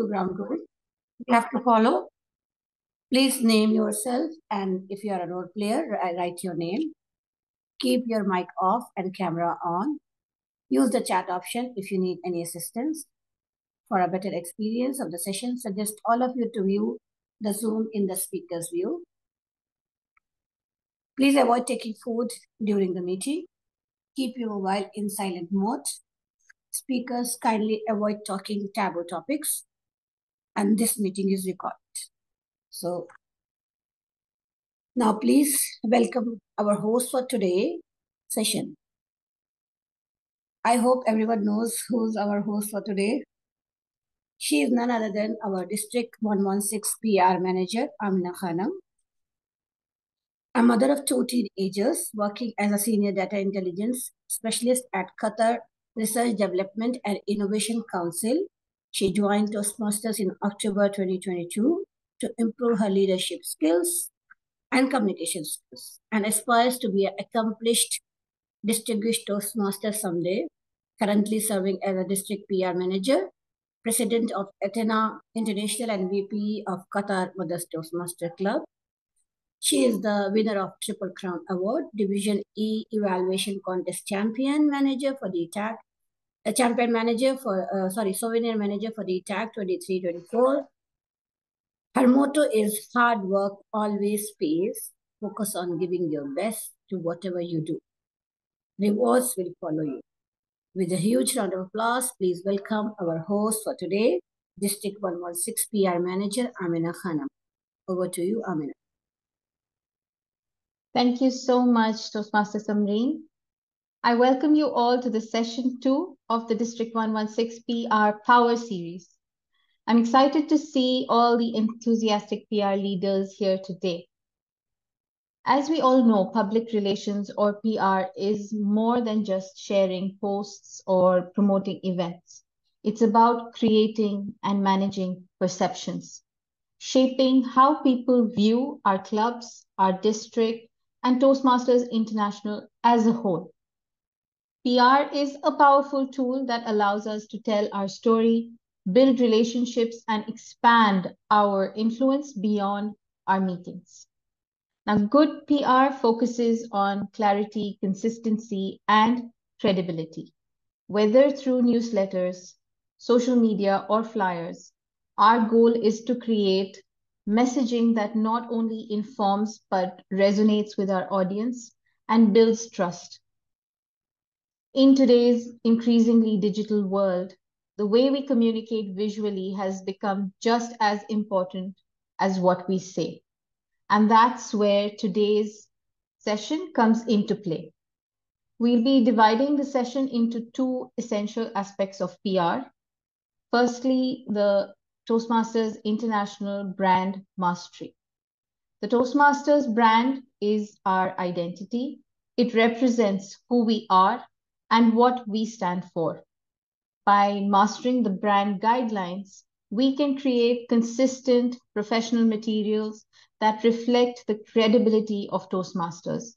ground rules you have to follow. Please name yourself, and if you are a role player, write your name. Keep your mic off and camera on. Use the chat option if you need any assistance. For a better experience of the session, suggest all of you to view the Zoom in the speaker's view. Please avoid taking food during the meeting. Keep your mobile in silent mode. Speakers kindly avoid talking taboo topics. And this meeting is recorded. So now please welcome our host for today's session. I hope everyone knows who's our host for today. She is none other than our District 116 PR Manager, Amina Khanam. A mother of 2 teenagers working as a Senior Data Intelligence Specialist at Qatar Research Development and Innovation Council. She joined Toastmasters in October 2022 to improve her leadership skills and communication skills, and aspires to be an accomplished distinguished Toastmaster someday, currently serving as a District PR Manager, President of Athena International and VP of Qatar Mothers Toastmaster Club. She is the winner of Triple Crown Award, Division E Evaluation Contest Champion Manager for the TAC, Champion Manager for, Souvenir Manager for the TAC 23-24. Her motto is hard work always pays. Focus on giving your best to whatever you do. Rewards will follow you. With a huge round of applause, please welcome our host for today, District 116 PR Manager, Amina Khanam. Over to you, Amina. Thank you so much, Toastmaster Samreen. I welcome you all to the session 2 of the District 116 PR Power Series. I'm excited to see all the enthusiastic PR leaders here today. As we all know, public relations or PR is more than just sharing posts or promoting events. It's about creating and managing perceptions, shaping how people view our clubs, our district, and Toastmasters International as a whole. PR is a powerful tool that allows us to tell our story, build relationships, and expand our influence beyond our meetings. Now, good PR focuses on clarity, consistency, and credibility. Whether through newsletters, social media, or flyers, our goal is to create messaging that not only informs but resonates with our audience and builds trust. In today's increasingly digital world, the way we communicate visually has become just as important as what we say. And that's where today's session comes into play. We'll be dividing the session into 2 essential aspects of PR. Firstly, the Toastmasters International Brand Mastery. The Toastmasters brand is our identity. It represents who we are and what we stand for. By mastering the brand guidelines, we can create consistent professional materials that reflect the credibility of Toastmasters,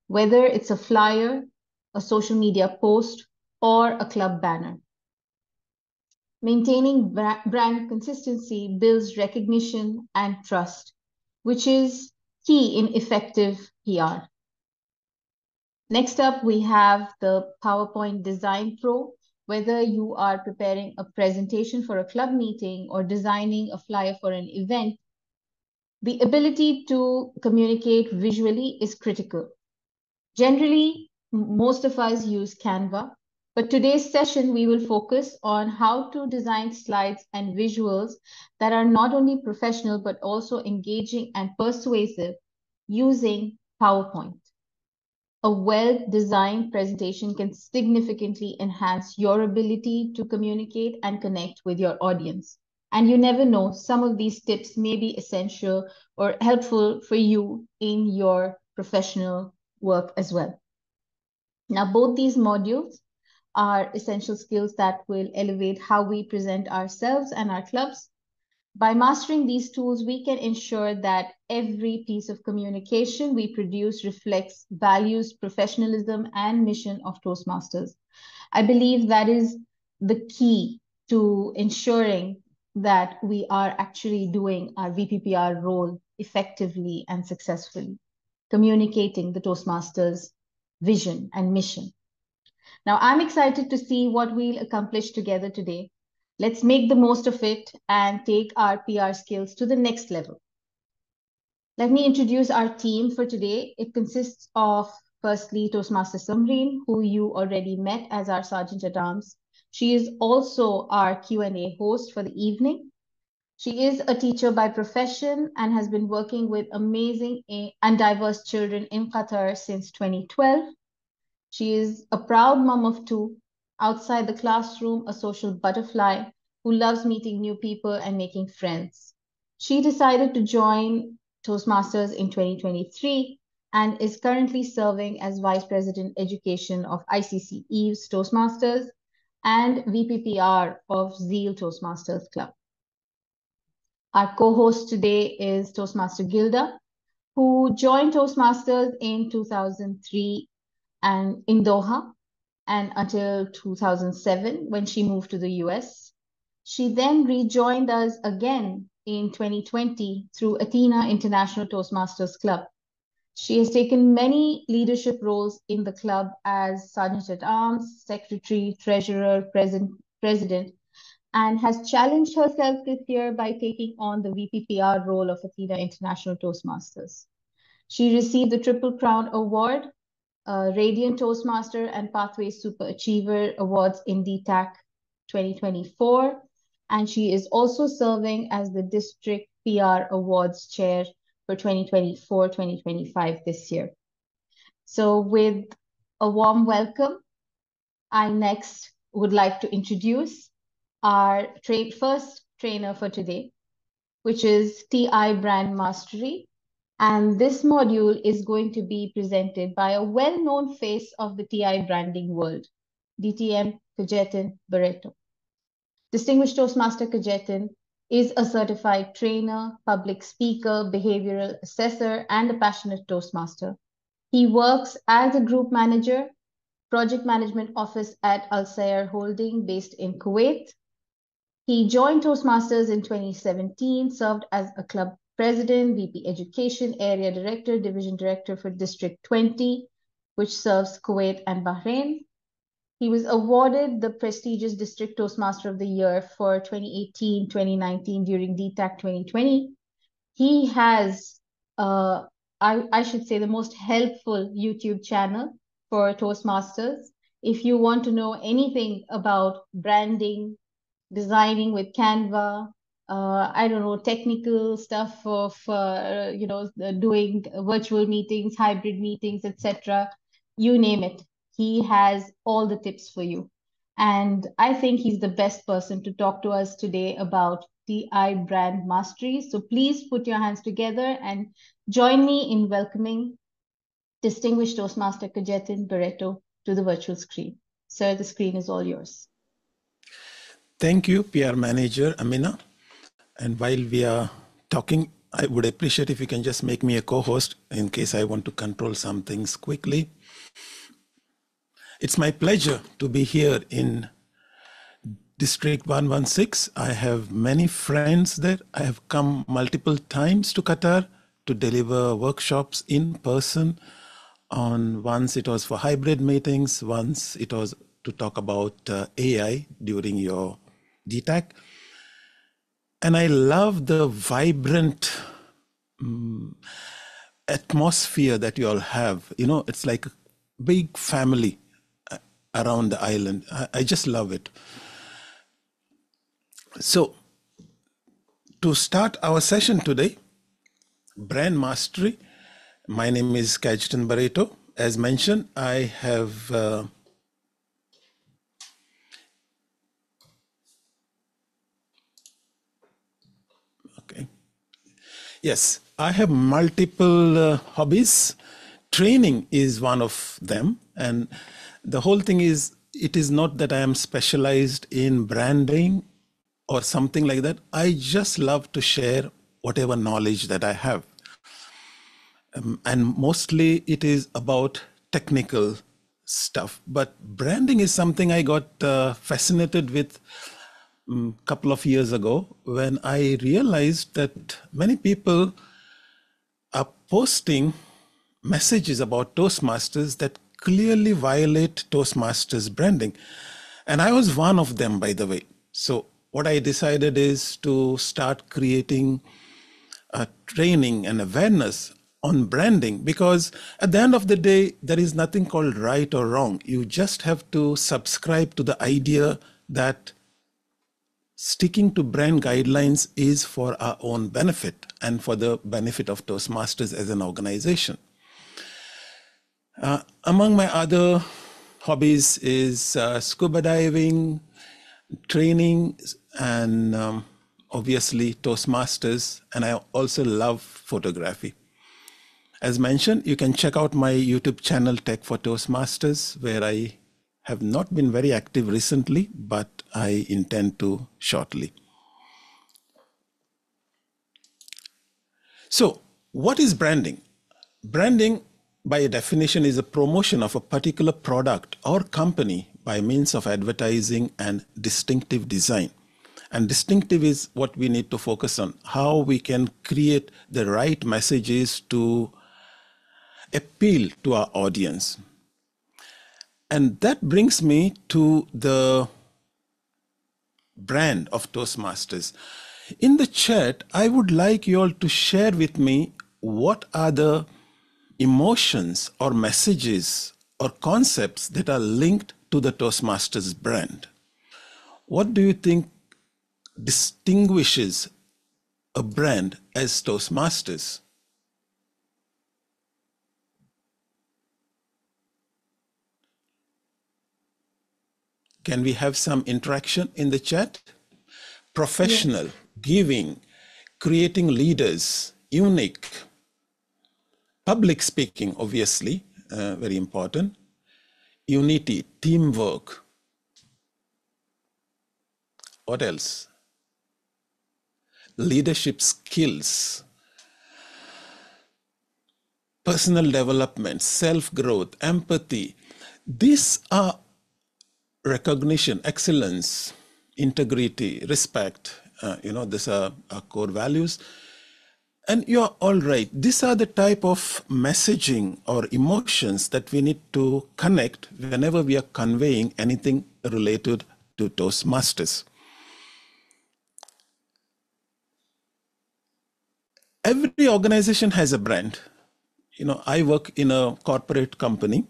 whether it's a flyer, a social media post, or a club banner. Maintaining brand consistency builds recognition and trust, which is key in effective PR. Next up, we have the PowerPoint Design Pro. Whether you are preparing a presentation for a club meeting or designing a flyer for an event, the ability to communicate visually is critical. Generally, most of us use Canva, but today's session, we will focus on how to design slides and visuals that are not only professional, but also engaging and persuasive using PowerPoint. A well-designed presentation can significantly enhance your ability to communicate and connect with your audience. And you never know, some of these tips may be essential or helpful for you in your professional work as well. Now, both these modules are essential skills that will elevate how we present ourselves and our clubs. By mastering these tools, we can ensure that every piece of communication we produce reflects values, professionalism, and mission of Toastmasters. I believe that is the key to ensuring that we are actually doing our VPPR role effectively and successfully, communicating the Toastmasters' vision and mission. Now, I'm excited to see what we'll accomplish together today. Let's make the most of it and take our PR skills to the next level. Let me introduce our team for today. It consists of, firstly, Toastmaster Samreen, who you already met as our Sergeant at Arms. She is also our Q&A host for the evening. She is a teacher by profession and has been working with amazing and diverse children in Qatar since 2012. She is a proud mom of two, outside the classroom, a social butterfly who loves meeting new people and making friends. She decided to join Toastmasters in 2023 and is currently serving as Vice President Education of ICC Eve's Toastmasters and VPPR of Zeal Toastmasters Club. Our co-host today is Toastmaster Gilda, who joined Toastmasters in 2003 and in Doha and until 2007 when she moved to the US. She then rejoined us again in 2020 through Athena International Toastmasters Club. She has taken many leadership roles in the club as Sergeant at Arms, Secretary, Treasurer, President, and has challenged herself this year by taking on the VPPR role of Athena International Toastmasters. She received the Triple Crown Award, Radiant Toastmaster and Pathways Super Achiever Awards in DTAC 2024. And she is also serving as the District PR Awards Chair for 2024-2025 this year. So with a warm welcome, I next would like to introduce our first trainer for today, which is TI Brand Mastery. And this module is going to be presented by a well-known face of the TI branding world, DTM Kajetan Barreto. Distinguished Toastmaster Kajetan is a certified trainer, public speaker, behavioral assessor, and a passionate Toastmaster. He works as a group manager, project management office at Al Sayer Holding based in Kuwait. He joined Toastmasters in 2017, served as a club president, VP Education, Area Director, Division Director for District 20, which serves Kuwait and Bahrain. He was awarded the prestigious District Toastmaster of the Year for 2018-2019 during DTAC 2020. He has, I should say, the most helpful YouTube channel for Toastmasters. If you want to know anything about branding, designing with Canva, I don't know, technical stuff of, doing virtual meetings, hybrid meetings, etc. You name it. He has all the tips for you. And I think he's the best person to talk to us today about TI brand mastery. So please put your hands together and join me in welcoming distinguished Toastmaster Kajetan Barreto to the virtual screen. Sir, the screen is all yours. Thank you, PR Manager Amina. And while we are talking, I would appreciate if you can just make me a co-host in case I want to control some things quickly. It's my pleasure to be here in District 116. I have many friends there. I have come multiple times to Qatar to deliver workshops in person. Once it was for hybrid meetings, once it was to talk about AI during your DTAC. And I love the vibrant atmosphere that you all have. You know, it's like a big family around the island. I just love it. So, to start our session today, brand mastery. My name is Kajetan Barreto. As mentioned, I have Yes, I have multiple hobbies. Training is one of them. And the whole thing is, it is not that I am specialized in branding or something like that. I just love to share whatever knowledge that I have. And mostly it is about technical stuff. But branding is something I got fascinated with couple of years ago when I realized that many people are posting messages about Toastmasters that clearly violate Toastmasters branding. And I was one of them, by the way. So what I decided is to start creating training and awareness on branding, because at the end of the day, there is nothing called right or wrong. You just have to subscribe to the idea that sticking to brand guidelines is for our own benefit and for the benefit of Toastmasters as an organization. Among my other hobbies is scuba diving, training, and obviously Toastmasters, and I also love photography. As mentioned, you can check out my YouTube channel, Tech for Toastmasters, where I have not been very active recently, but I intend to shortly. So, what is branding? Branding, by definition, is a promotion of a particular product or company by means of advertising and distinctive design. And distinctive is what we need to focus on, how we can create the right messages to appeal to our audience. And that brings me to the brand of Toastmasters. In the chat, I would like you all to share with me what are the emotions or messages or concepts that are linked to the Toastmasters brand. What do you think distinguishes a brand as Toastmasters? Can we have some interaction in the chat? Professional, yes. Giving, creating leaders, unique, public speaking, obviously, very important, unity, teamwork. What else? Leadership skills, personal development, self-growth, empathy. These are recognition, excellence, integrity, respect. These are our core values. And you're all right. These are the type of messaging or emotions that we need to connect whenever we are conveying anything related to Toastmasters. Every organization has a brand. I work in a corporate company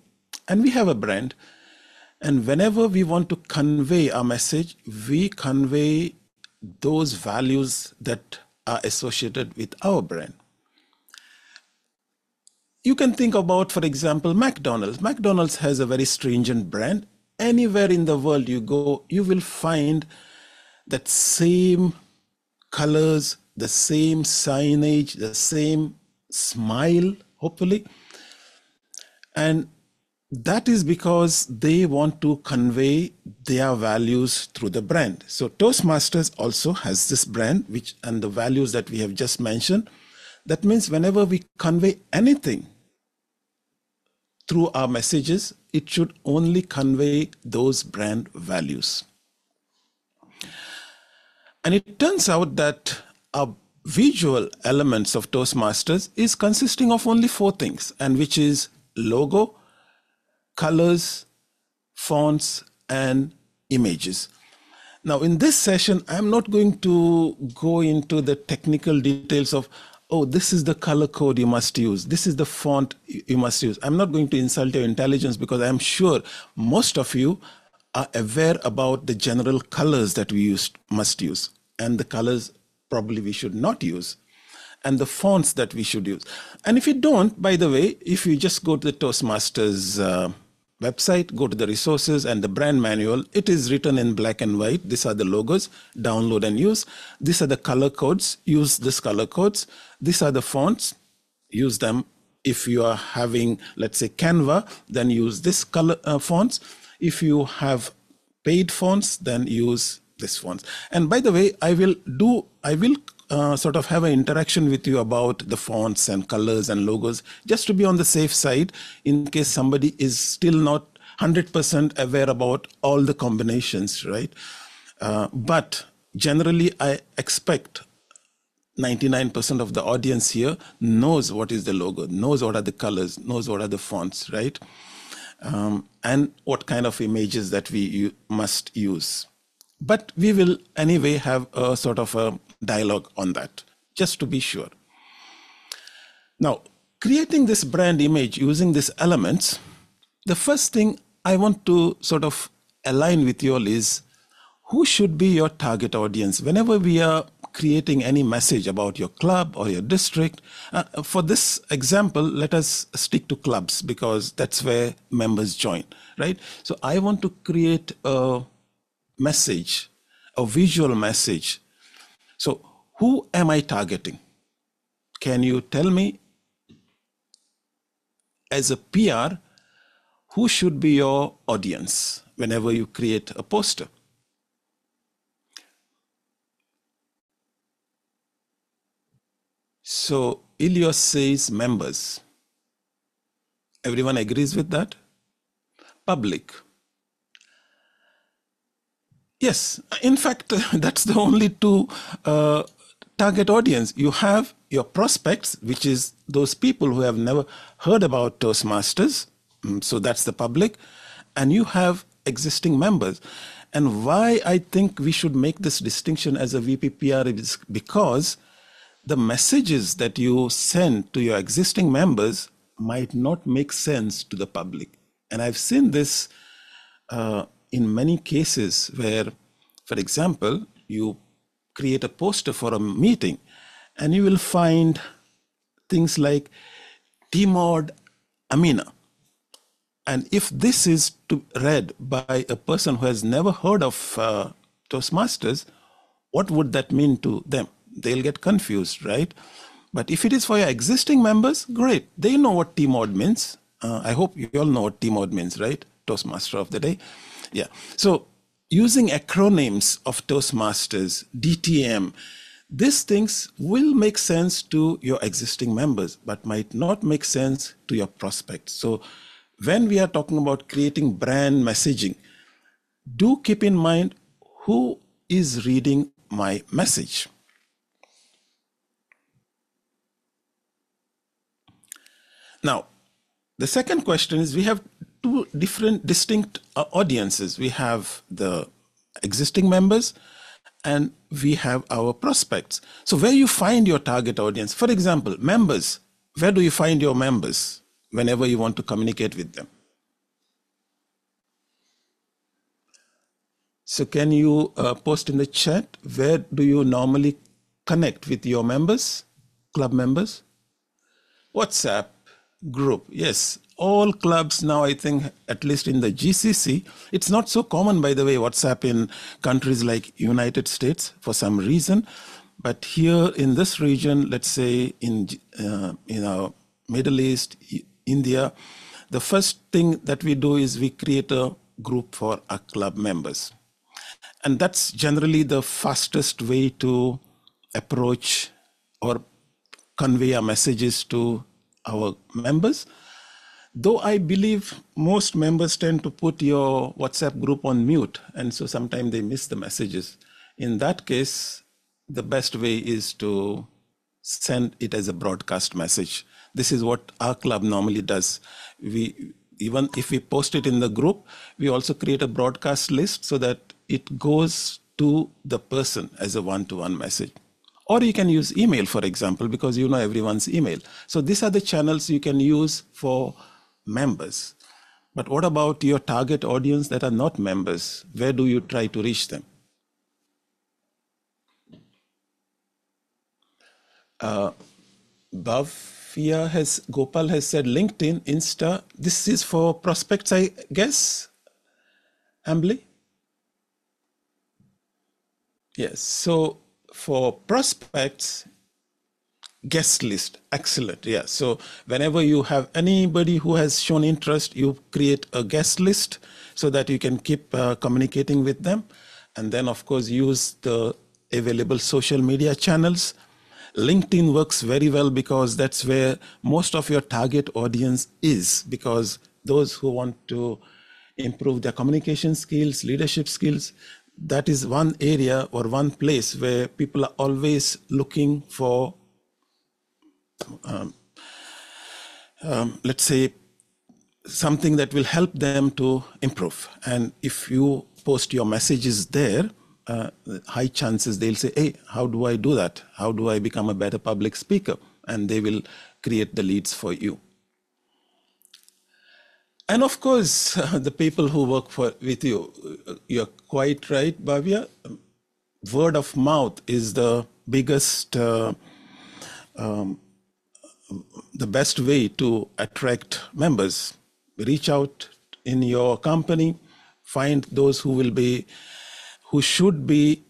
and we have a brand. And whenever we want to convey our message, we convey those values that are associated with our brand. You can think about, for example, McDonald's. McDonald's has a very stringent brand. Anywhere in the world you go, you will find that same colors, the same signage, the same smile, hopefully. And that is because they want to convey their values through the brand. So Toastmasters also has this brand, and the values that we have just mentioned. That means whenever we convey anything through our messages, it should only convey those brand values. And it turns out that our visual elements of Toastmasters is consisting of only 4 things, and which is logo, colors, fonts, and images. Now, in this session, I'm not going to go into the technical details of, oh, this is the color code you must use, this is the font you must use. I'm not going to insult your intelligence, because I'm sure most of you are aware about the general colors that we must use, and the colors probably we should not use, and the fonts that we should use. And if you don't, by the way, if you just go to the Toastmasters website, go to the resources and the brand manual, it is written in black and white. These are the logos, download and use. These are the color codes, use these color codes. These are the fonts, use them. If you are having, let's say, Canva, then use this color fonts. If you have paid fonts, then use this fonts. And by the way, I will sort of have an interaction with you about the fonts and colors and logos, just to be on the safe side in case somebody is still not 100% aware about all the combinations, right? But generally, I expect 99% of the audience here knows what is the logo, knows what are the colors, knows what are the fonts, right? And what kind of images that we must use. But we will anyway have a sort of a dialogue on that, just to be sure. Now, creating this brand image using these elements, the first thing I want to sort of align with you all is who should be your target audience. Whenever we are creating any message about your club or your district, for this example, let us stick to clubs because that's where members join, right? So I want to create a message, a visual message. So who am I targeting? Can you tell me, as a PR, who should be your audience whenever you create a poster? So Ilios says members. Everyone agrees with that? Public. Yes, in fact, that's the only two target audience. You have your prospects, which is those people who have never heard about Toastmasters. So that's the public. And you have existing members. And why I think we should make this distinction as a VPPR is because the messages that you send to your existing members might not make sense to the public. And I've seen this in many cases where, for example, you create a poster for a meeting and you will find things like Timod Amina. And if this is read by a person who has never heard of Toastmasters, what would that mean to them? They'll get confused, right? But if it is for your existing members, great. They know what T-mod means. I hope you all know what T-mod means, right? Toastmaster of the day. Yeah. So using acronyms of Toastmasters, DTM, these things will make sense to your existing members, but might not make sense to your prospects. So when we are talking about creating brand messaging, do keep in mind who is reading my message. Now, the second question is we have two different distinct audiences. We have the existing members and we have our prospects. So where you find your target audience, for example, members, where do you find your members whenever you want to communicate with them? So can you post in the chat, where do you normally connect with your members, club members? WhatsApp group. Yes, all clubs now, I think, at least in the GCC, it's not so common, by the way, WhatsApp in countries like United States for some reason. But here in this region, let's say in Middle East, India, the first thing that we do is we create a group for our club members. And that's generally the fastest way to approach or convey our messages to our members. Though I believe most members tend to put your WhatsApp group on mute, and so sometimes they miss the messages. In that case, the best way is to send it as a broadcast message. This is what our club normally does. Even if we post it in the group, we also create a broadcast list so that it goes to the person as a one-to-one message. Or you can use email, for example, because you know everyone's email. So these are the channels you can use for members. But what about your target audience that are not members? Where do you try to reach them? Gopal has said LinkedIn, Insta. This is for prospects, I guess, Ambly? Yes, so for prospects, guest list, excellent. Yeah, so whenever you have anybody who has shown interest, you create a guest list so that you can keep communicating with them. And then, of course, use the available social media channels. LinkedIn works very well because that's where most of your target audience is, because those who want to improve their communication skills, leadership skills, that is one area or one place where people are always looking for, let's say, something that will help them to improve. And if you post your messages there, high chances they'll say, hey, how do I do that? How do I become a better public speaker? And they will create the leads for you. And of course, the people who work with you, you're quite right, Bhavya. Word of mouth is the biggest, the best way to attract members. Reach out in your company, find those who should be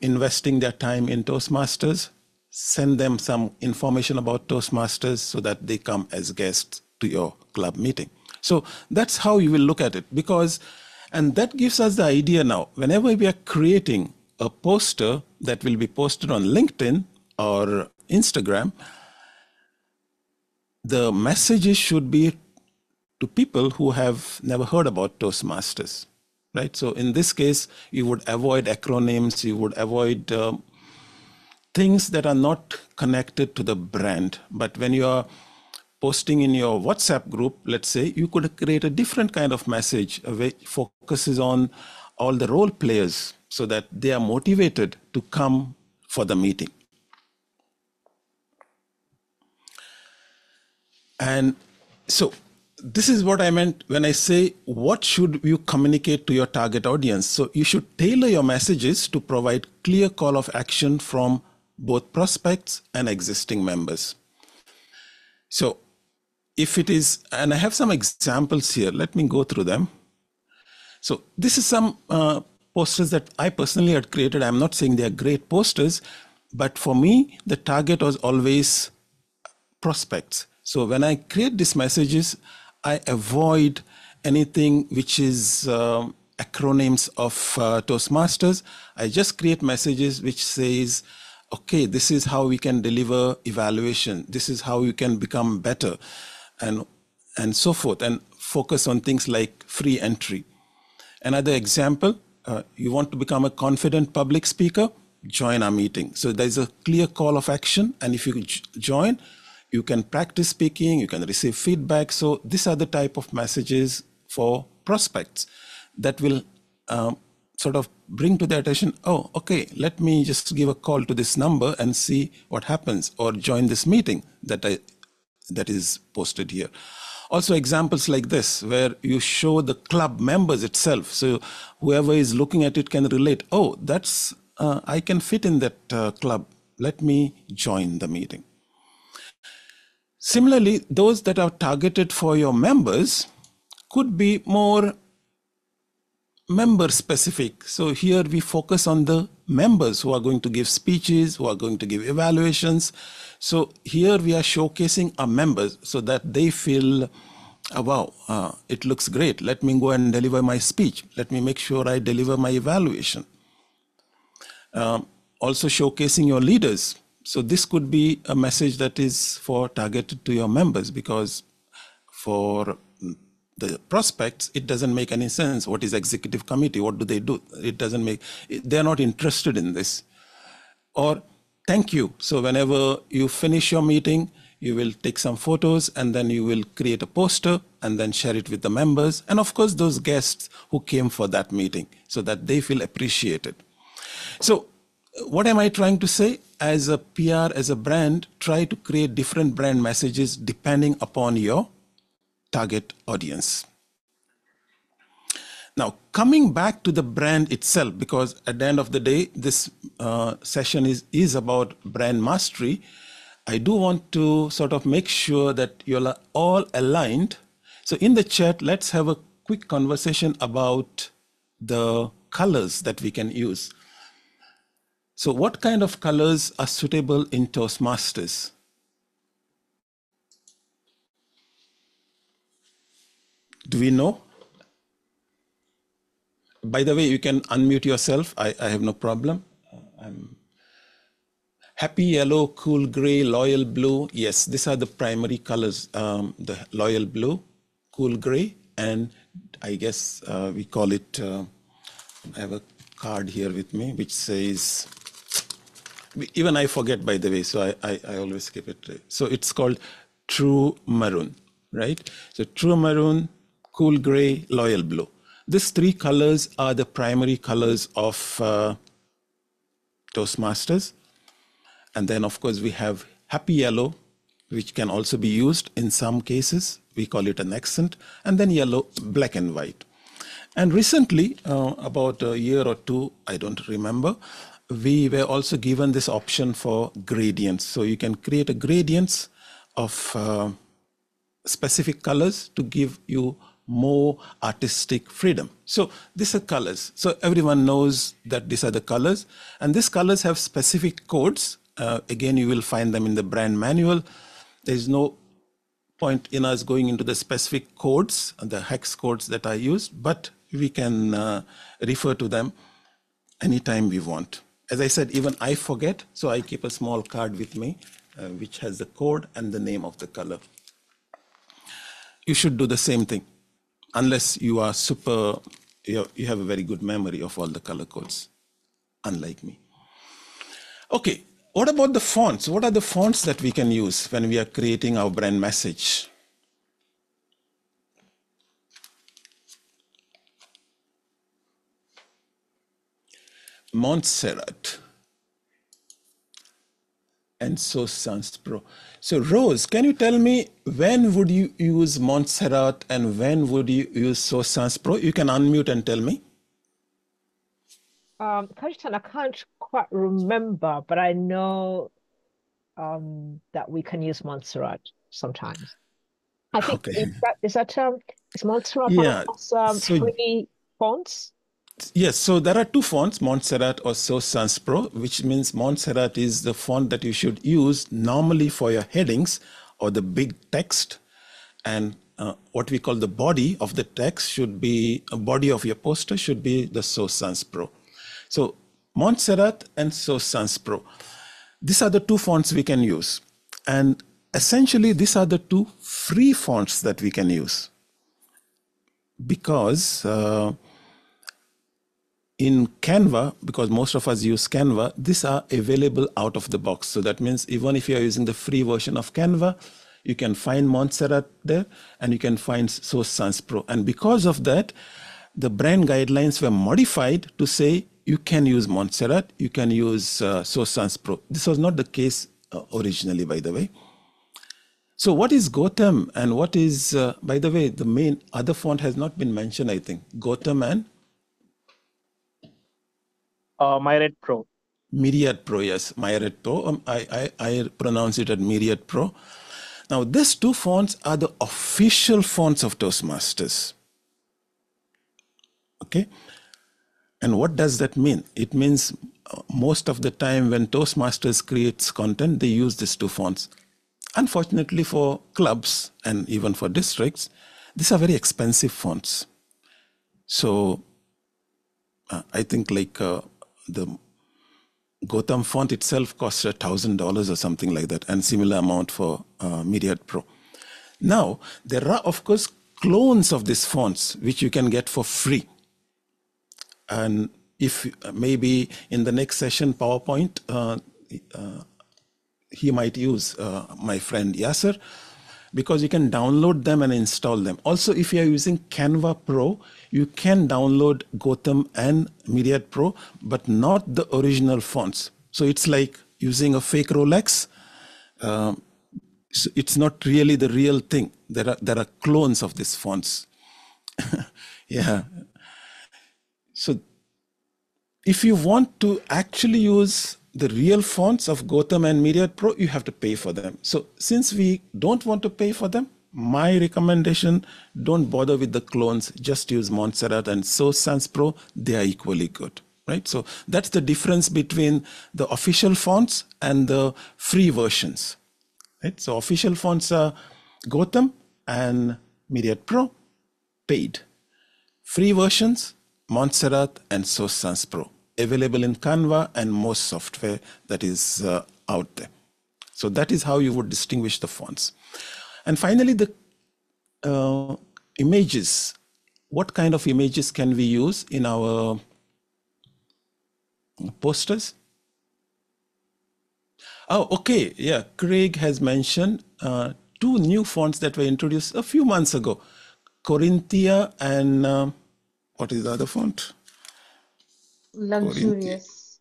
investing their time in Toastmasters, send them some information about Toastmasters so that they come as guests to your club meeting. So that's how you will look at it, and that gives us the idea now, whenever we are creating a poster that will be posted on LinkedIn or Instagram, the messages should be to people who have never heard about Toastmasters, right? So in this case, you would avoid acronyms, you would avoid things that are not connected to the brand. But when you are posting in your WhatsApp group, let's say, you could create a different kind of message which focuses on all the role players so that they are motivated to come for the meeting. And so this is what I meant when I say, what should you communicate to your target audience? So you should tailor your messages to provide clear call of action from both prospects and existing members. So if it is, and I have some examples here, let me go through them. So this is some posters that I personally had created. I'm not saying they are great posters, but for me, the target was always prospects. So when I create these messages, I avoid anything which is acronyms of Toastmasters. I just create messages which says, okay, this is how we can deliver evaluation. This is how you can become better, and so forth, and focus on things like free entry. Another example, you want to become a confident public speaker, join our meeting. So there's a clear call of action, and if you join, you can practice speaking, you can receive feedback. So these are the type of messages for prospects that will sort of bring to their attention, oh, okay, let me just give a call to this number and see what happens, or join this meeting that is posted here. Also examples like this, where you show the club members itself. So whoever is looking at it can relate, oh, that's, I can fit in that club. Let me join the meeting. Similarly, those that are targeted for your members could be more member specific. So here we focus on the members who are going to give speeches, who are going to give evaluations. So here we are showcasing our members so that they feel, oh, wow, it looks great. Let me go and deliver my speech. Let me make sure I deliver my evaluation. Also showcasing your leaders. So this could be a message that is targeted to your members, because for the prospects, it doesn't make any sense. What is executive committee? What do they do? It doesn't make, they're not interested in this. Or thank you. So whenever you finish your meeting, you will take some photos and then you will create a poster and then share it with the members. And of course, those guests who came for that meeting, so that they feel appreciated. So what am I trying to say? As a PR, as a brand, try to create different brand messages depending upon your target audience. Now, coming back to the brand itself, because at the end of the day, this session is about brand mastery, I do want to sort of make sure that you're all aligned. So in the chat, let's have a quick conversation about the colors that we can use. So what kind of colors are suitable in Toastmasters? Do we know? By the way, you can unmute yourself. I have no problem. I'm happy yellow, cool gray, loyal blue. Yes, these are the primary colors. The loyal blue, cool gray, and I guess we call it, I have a card here with me, which says, even I forget, by the way, so I always keep it. So it's called True Maroon, right? So True Maroon, Cool Gray, Loyal Blue. These three colors are the primary colors of Toastmasters. And then, of course, we have Happy Yellow, which can also be used in some cases. We call it an accent. And then yellow, black and white. And recently, about a year or two, I don't remember, we were also given this option for gradients. So you can create a gradients of specific colors to give you more artistic freedom. So these are colors. So everyone knows that these are the colors. And these colors have specific codes. Again, you will find them in the brand manual. There is no point in us going into the specific codes, the hex codes that are used, but we can refer to them anytime we want. As I said, even I forget, so I keep a small card with me, which has the code and the name of the color. You should do the same thing, unless you are you have a very good memory of all the color codes, unlike me. Okay, what about the fonts? What are the fonts that we can use when we are creating our brand message? Montserrat and So Sans Pro. So Rose, can you tell me when would you use Montserrat and when would you use So Sans Pro? You can unmute and tell me. Kajitan, I can't quite remember, but I know that we can use Montserrat sometimes. I think Okay. is Montserrat one Yeah. of those free fonts? Yes, so there are two fonts, Montserrat or So Sans Pro, which means Montserrat is the font that you should use normally for your headings or the big text. And what we call the body of the text should be, a body of your poster should be the So Sans Pro. So Montserrat and So Sans Pro. These are the two fonts we can use. And essentially, these are the two free fonts that we can use. Because in Canva, because most of us use Canva, these are available out of the box. So that means even if you are using the free version of Canva, you can find Montserrat there and you can find So Sans Pro. And because of that, the brand guidelines were modified to say you can use Montserrat, you can use So Sans Pro. This was not the case originally, by the way. So what is Gotham and what is, by the way, the main other font has not been mentioned, I think. Gotham and? Myriad Pro. Myriad Pro, yes, Myriad Pro. I pronounce it as Myriad Pro. Now, these two fonts are the official fonts of Toastmasters. Okay? And what does that mean? It means most of the time when Toastmasters creates content, they use these two fonts. Unfortunately for clubs and even for districts, these are very expensive fonts. So I think like the Gotham font itself costs $1,000 or something like that, and similar amount for Myriad Pro. Now, there are, of course, clones of these fonts, which you can get for free. And if maybe in the next session, PowerPoint, he might use my friend Yasser, because you can download them and install them. Also, if you are using Canva Pro, you can download Gotham and Myriad Pro, but not the original fonts. So it's like using a fake Rolex. So it's not really the real thing. There are clones of these fonts. Yeah. So if you want to actually use the real fonts of Gotham and Myriad Pro, you have to pay for them. So since we don't want to pay for them, my recommendation, don't bother with the clones, just use Montserrat and So Sans Pro. They are equally good, right? So that's the difference between the official fonts and the free versions, right? So official fonts are Gotham and Myriad Pro, paid. Free versions, Montserrat and So Sans Pro, available in Canva and most software that is out there. So that is how you would distinguish the fonts. And finally, the images. What kind of images can we use in our posters? Oh, okay. Yeah, Craig has mentioned two new fonts that were introduced a few months ago. Corinthia and what is the other font? Corinthia. Luxurious.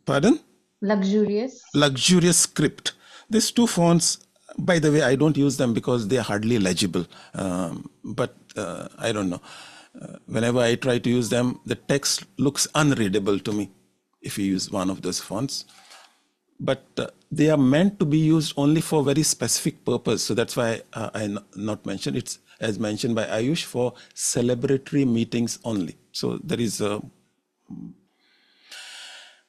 Pardon? Luxurious. Luxurious Script. These two fonts, by the way, I don't use them because they are hardly legible. But I don't know. Whenever I try to use them, the text looks unreadable to me if you use one of those fonts. But they are meant to be used only for very specific purpose. So that's why I not mentioned. It's as mentioned by Ayush for celebratory meetings only. So there is a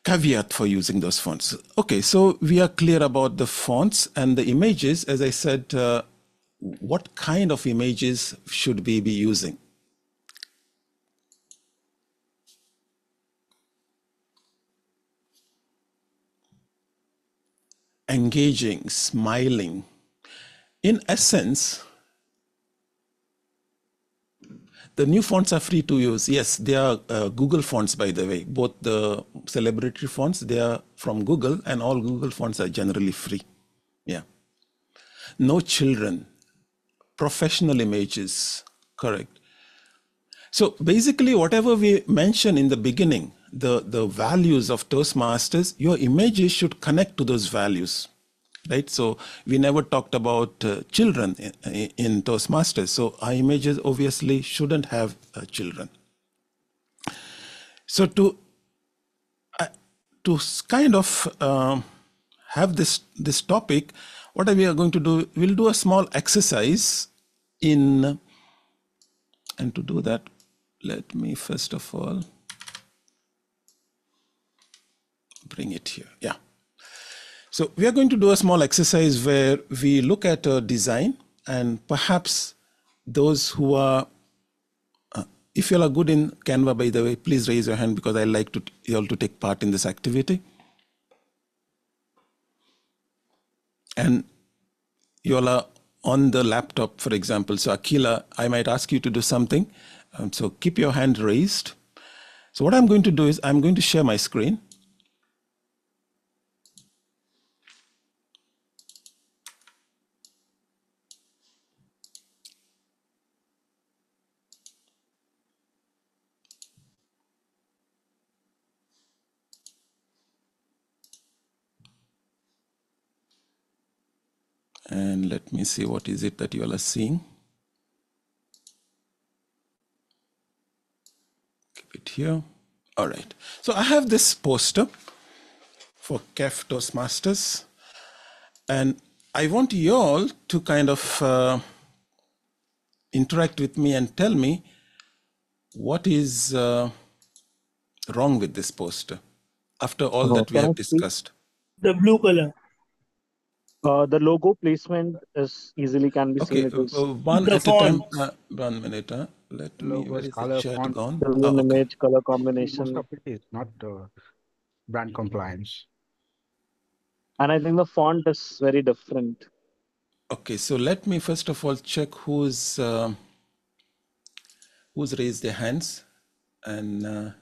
caveat for using those fonts. Okay, so we are clear about the fonts and the images. As I said, what kind of images should we be using? Engaging, smiling. In essence, the new fonts are free to use. Yes, they are Google fonts, by the way. Both the celebratory fonts, they are from Google, and all Google fonts are generally free. Yeah. No children. Professional images. Correct. So basically, whatever we mentioned in the beginning, the values of Toastmasters, your images should connect to those values. Right, so we never talked about children in Toastmasters. So our images obviously shouldn't have children. So to kind of have this topic, what we are going to do, we'll do a small exercise and to do that, let me first of all bring it here. Yeah. So we are going to do a small exercise where we look at a design, and perhaps those who are, if you are good in Canva, by the way, please raise your hand because I like you all to take part in this activity. And you all are on the laptop, for example. So Akila, I might ask you to do something. So keep your hand raised. So what I'm going to do is I'm going to share my screen. And let me see what is it that you all are seeing. Keep it here. All right. So I have this poster for CAF Toastmasters, and I want you all to kind of interact with me and tell me what is wrong with this poster after all that we Can I have speak? discussed. The blue color. The logo placement is easily can be seen. Okay, It is one The at a time. font. 1 minute. Let me, where Logos, is the color, chat font, gone? an Oh, okay. image color most combination, of it is not brand compliance. and I think the font is very different. Okay, so let me first of all check who's raised their hands, and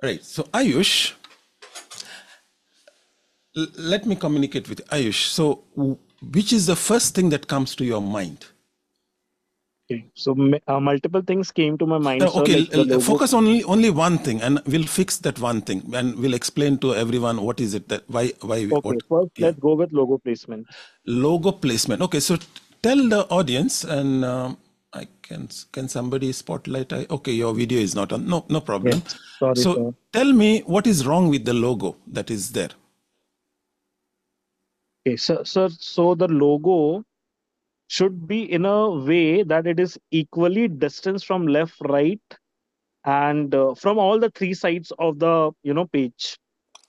right. So Ayush, let me communicate with Ayush. So which is the first thing that comes to your mind? Okay. So multiple things came to my mind, sir, Okay, like the logo. focus on only one thing, and we'll fix that one thing, and we'll explain to everyone what is it that why Okay, what. first Yeah, let's go with logo placement. logo placement. Okay, so tell the audience, and I can somebody spotlight? Okay, your video is not on. No problem. Yes, sorry, So sir. tell me what is wrong with the logo that is there. Okay, so the logo should be in a way that it is equally distance from left, right, and from all the three sides of the page.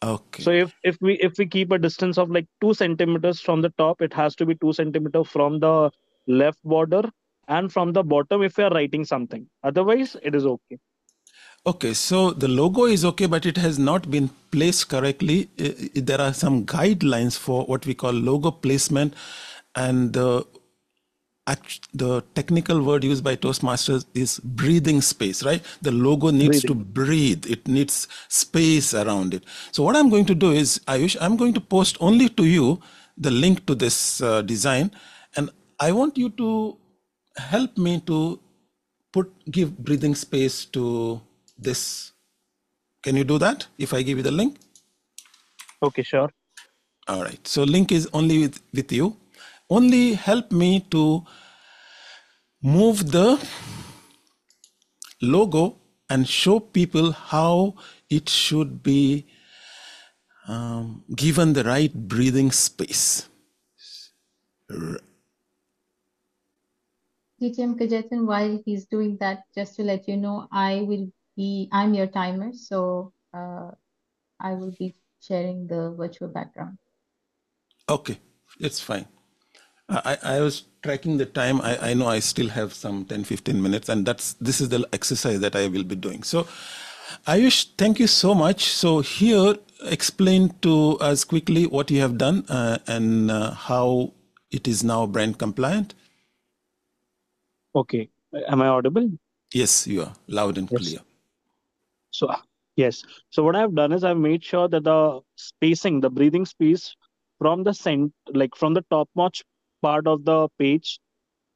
Okay. So if we keep a distance of like 2 centimeters from the top, it has to be 2 centimeters from the left border and from the bottom if we are writing something. Otherwise, it is okay. Okay, so the logo is okay, but it has not been placed correctly. There are some guidelines for what we call logo placement, and the technical word used by Toastmasters is breathing space, right? The logo needs to breathe. It needs space around it. So what I'm going to do is, Ayush, I'm going to post only to you the link to this design. And I want you to help me to give breathing space to this. Can you do that if I give you the link? Okay, sure. All right. So link is only with you. Only help me to move the logo and show people how it should be given the right breathing space. GTM Kajetan, while he's doing that, just to let you know, I'm your timer, so I will be sharing the virtual background. Okay, it's fine. I was tracking the time. I know I still have some 10-15 minutes, and this is the exercise that I will be doing. So Ayush, thank you so much. So here, explain to us quickly what you have done and how it is now brand compliant. Okay. Am I audible? Yes, you are loud and Yes. clear. So, yes. So what I've done is I've made sure that the spacing, the breathing space from the like from the topmost part of the page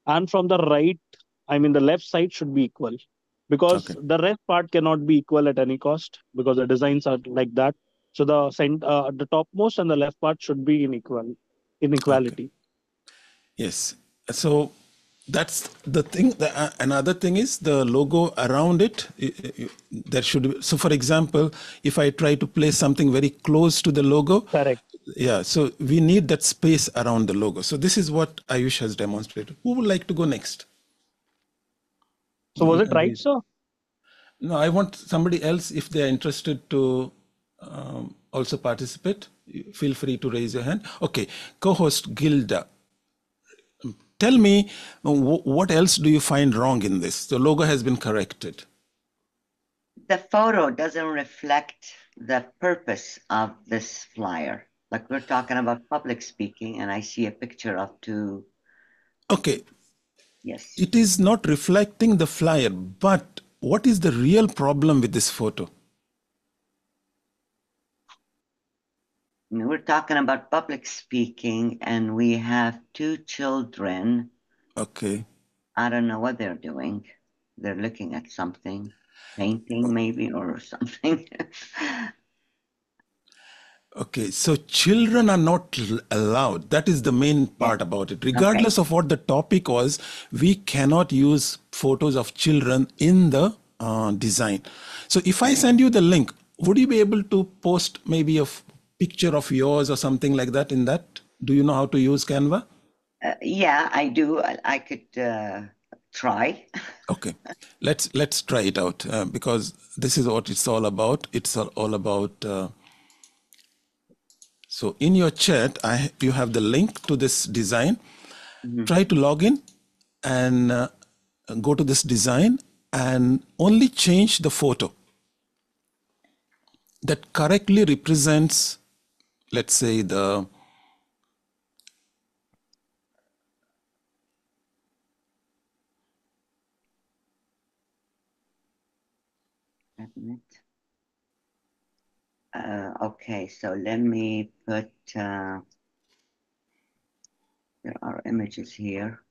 and from the right, I mean the left side should be equal, because Okay. the rest part cannot be equal at any cost because the designs are like that. So the topmost and the left part should be in Okay. equality. Yes. So that's the thing. Another thing is the logo around it. There should be, so for example, if I try to place something very close to the logo, Correct. yeah, so we need that space around the logo. So this is what Ayush has demonstrated. Who would like to go next? So was it right, sir? No, I want somebody else, if they are interested to also participate, feel free to raise your hand. Okay, co-host Gilda, tell me what else do you find wrong in this? The logo has been corrected. The photo doesn't reflect the purpose of this flyer. Like we're talking about public speaking, and I see a picture of two. Okay. Yes. It is not reflecting the flyer, but what is the real problem with this photo? We're talking about public speaking, and we have two children. Okay. I don't know what they're doing. They're looking at something, painting maybe, or something. Okay, so children are not allowed. That is the main part about it. Regardless of what the topic was, we cannot use photos of children in the design. So if I send you the link, would you be able to post maybe a picture of yours or something like that in that? Do you know how to use Canva? Yeah, I do. I could try. Okay, let's try it out because this is what it's all about. It's all about. So in your chat, you have the link to this design. Mm-hmm. Try to log in and go to this design and only change the photo that correctly represents, let's say, the okay, so let me put, there are images here.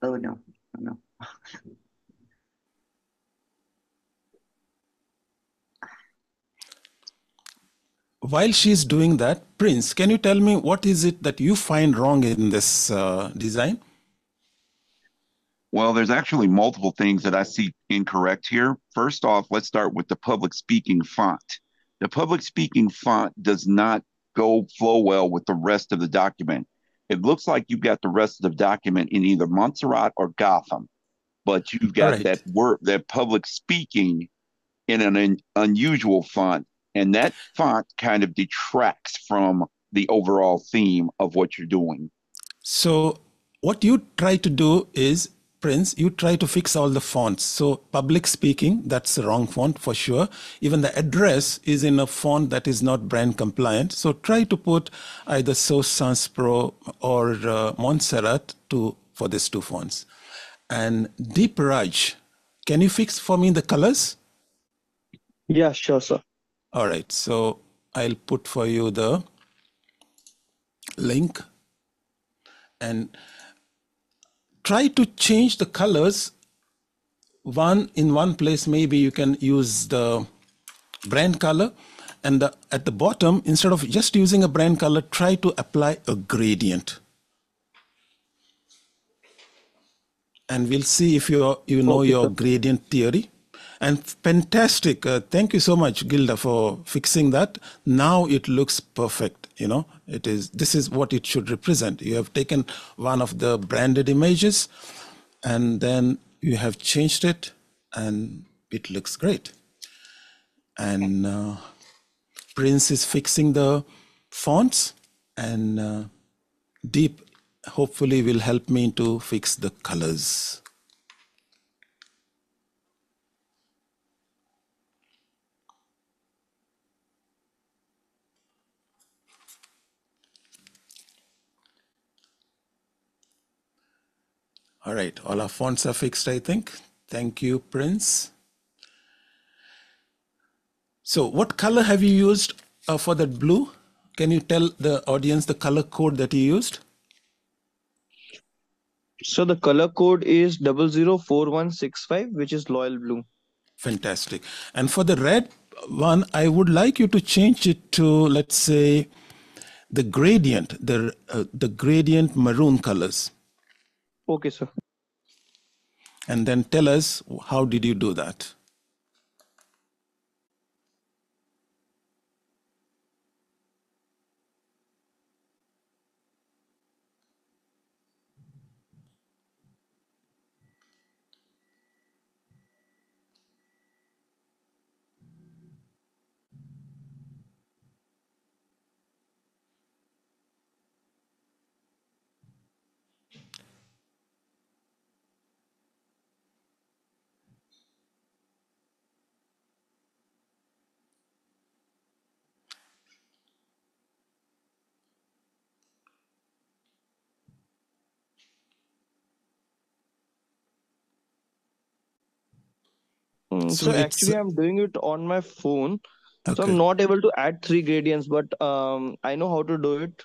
Oh, no, no. While she's doing that, Prince, can you tell me what is it that you find wrong in this design? Well, there's actually multiple things that I see incorrect here. First off, let's start with the public speaking font. The public speaking font does not flow well with the rest of the document. It looks like you've got the rest of the document in either Montserrat or Gotham, but you've got that word, that public speaking in an unusual font, and that font kind of detracts from the overall theme of what you're doing. So what you try to do is, Prince, you try to fix all the fonts. So public speaking, that's the wrong font for sure. Even the address is in a font that is not brand compliant. So try to put either Source Sans Pro or Montserrat to for these two fonts. And Deep Raj, can you fix for me the colors? Yeah, sure, sir. All right, so I'll put for you the link and try to change the colors. In one place, maybe you can use the brand color, and at the bottom, instead of just using a brand color, try to apply a gradient. And we'll see if you know Okay, your sir. gradient theory. And fantastic. Thank you so much, Gilda, for fixing that. Now it looks perfect. You know, this is what it should represent. You have taken one of the branded images and then you have changed it and it looks great. And Prince is fixing the fonts, and Deep hopefully will help me to fix the colors. All right, all our fonts are fixed, I think. Thank you, Prince. So what color have you used for that blue? Can you tell the audience the color code that you used? So the color code is 004165, which is Loyal Blue. Fantastic. And for the red one, I would like you to change it to, let's say, the gradient, the gradient maroon colors. Okay, sir. And then tell us, how did you do that? So it's actually, I'm doing it on my phone. So okay. I'm not able to add 3 gradients, but I know how to do it.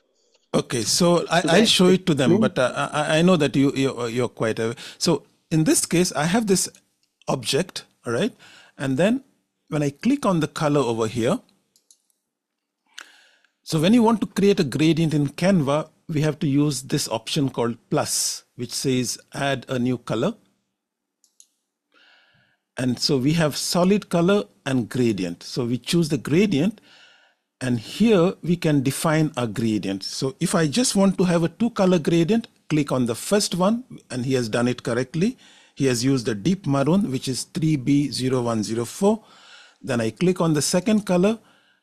Okay, so Should I'll I show it to them, explain? but I know that you're quite aware. So in this case, I have this object, all right? And then when I click on the color over here, so when you want to create a gradient in Canva, we have to use this option called plus, which says add a new color. And so we have solid color and gradient. So we choose the gradient, and here we can define a gradient. So if I just want to have a 2-color gradient, click on the first one, and he has done it correctly. He has used the deep maroon, which is 3B0104. Then I click on the second color,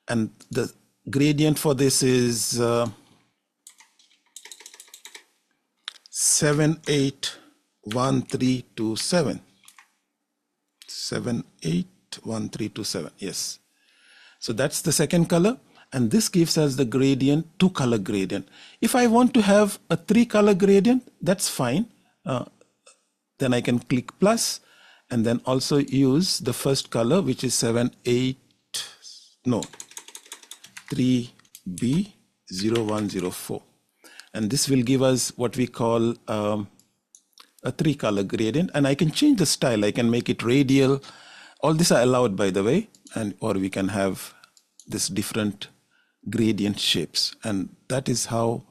and the gradient for this is 781327. 781327, yes. So that's the second color, and this gives us the gradient, 2-color gradient. If I want to have a 3-color gradient, that's fine. Then I can click plus, and then also use the first color, which is 3B0104. And this will give us what we call a 3-color gradient, and I can change the style. I can make it radial. All these are allowed, by the way, or we can have this different gradient shapes, and that is how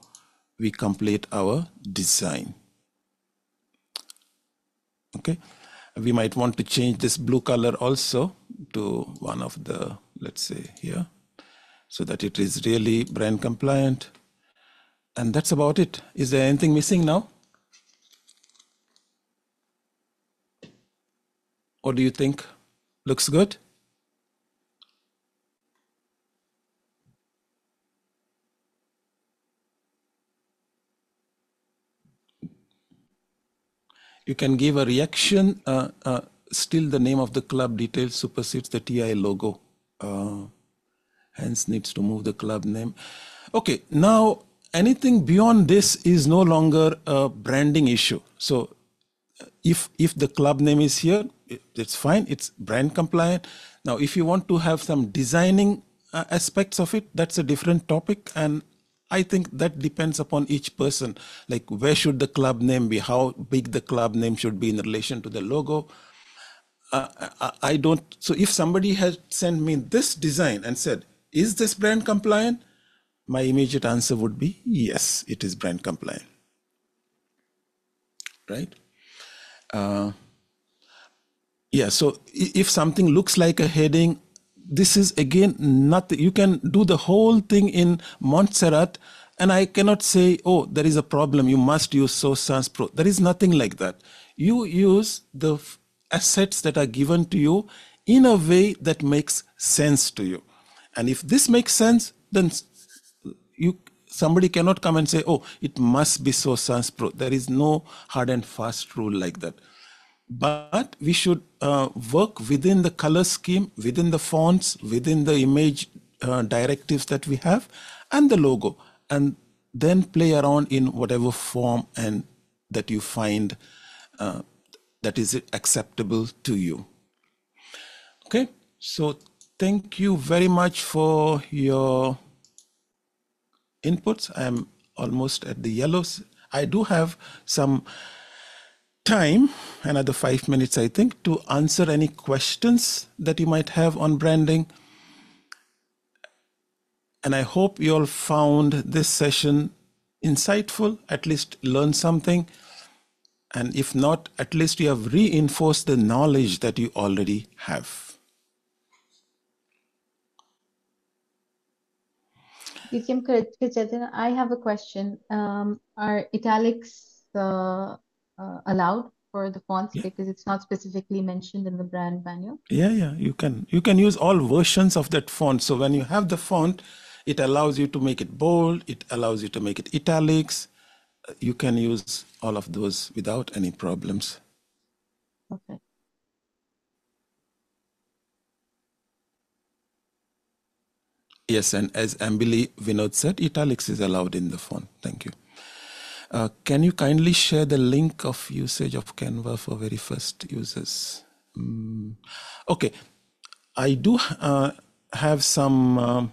we complete our design. Okay, we might want to change this blue color also to one of the, let's say here, so that it is really brand compliant. And that's about it. Is there anything missing now? Or do you think looks good? You can give a reaction. Still the name of the club details supersedes the TI logo. Hence needs to move the club name. Okay, now anything beyond this is no longer a branding issue. So if the club name is here, it's fine, it's brand compliant. Now, if you want to have some designing aspects of it, that's a different topic. And I think that depends upon each person. Like, where should the club name be? How big the club name should be in relation to the logo? I don't. So if somebody had sent me this design and said, is this brand compliant? My immediate answer would be, yes, it is brand compliant. Right? Yeah, so if something looks like a heading, this is again nothing. You can do the whole thing in Montserrat, and I cannot say, oh, there is a problem, you must use Source Sans Pro. There is nothing like that. You use the assets that are given to you in a way that makes sense to you. And if this makes sense, then somebody cannot come and say, oh, it must be Source Sans Pro. There is no hard and fast rule like that. But we should work within the color scheme, within the fonts, within the image directives that we have, and the logo, and then play around in whatever form and that you find that is acceptable to you. Okay, so thank you very much for your inputs. I am almost at the yellows. I do have some time, another 5 minutes, I think, to answer any questions that you might have on branding. And I hope you all found this session insightful, at least learned something. And if not, at least you have reinforced the knowledge that you already have. I have a question. Are italics allowed for the fonts? Yeah. Because it's not specifically mentioned in the brand manual? Yeah, you can use all versions of that font. So when you have the font, it allows you to make it bold, it allows you to make it italics. You can use all of those without any problems. Okay. Yes, and as Ambili Vinod said, italics is allowed in the font. Thank you. Can you kindly share the link of usage of Canva for very first users? Okay, I do have some